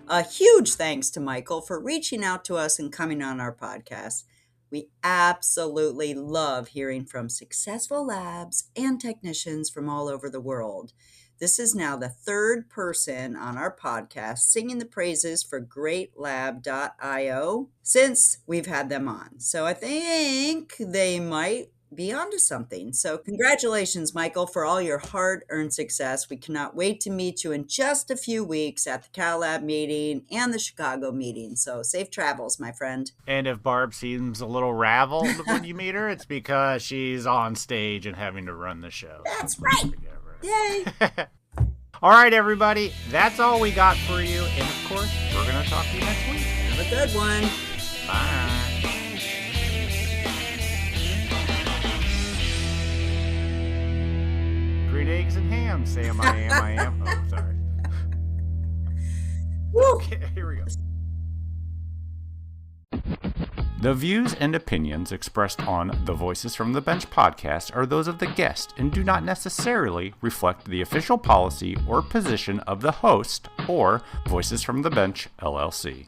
A huge thanks to Michael for reaching out to us and coming on our podcast. We absolutely love hearing from successful labs and technicians from all over the world. This is now the third person on our podcast singing the praises for greatlab.io since we've had them on. So I think they might be onto something. So congratulations, Michael, for all your hard-earned success. We cannot wait to meet you in just a few weeks at the Cal Lab meeting and the Chicago meeting. So safe travels, my friend. And if Barb seems a little raveled when you meet her, it's because she's on stage and having to run the show. That's right. Yay. All right, everybody. That's all we got for you. And, of course, we're going to talk to you next week. Have a good one. Bye. Green eggs and ham, Sam. I am. Oh, sorry. Woo. Okay, here we go. The views and opinions expressed on the Voices from the Bench podcast are those of the guest and do not necessarily reflect the official policy or position of the host or Voices from the Bench, LLC.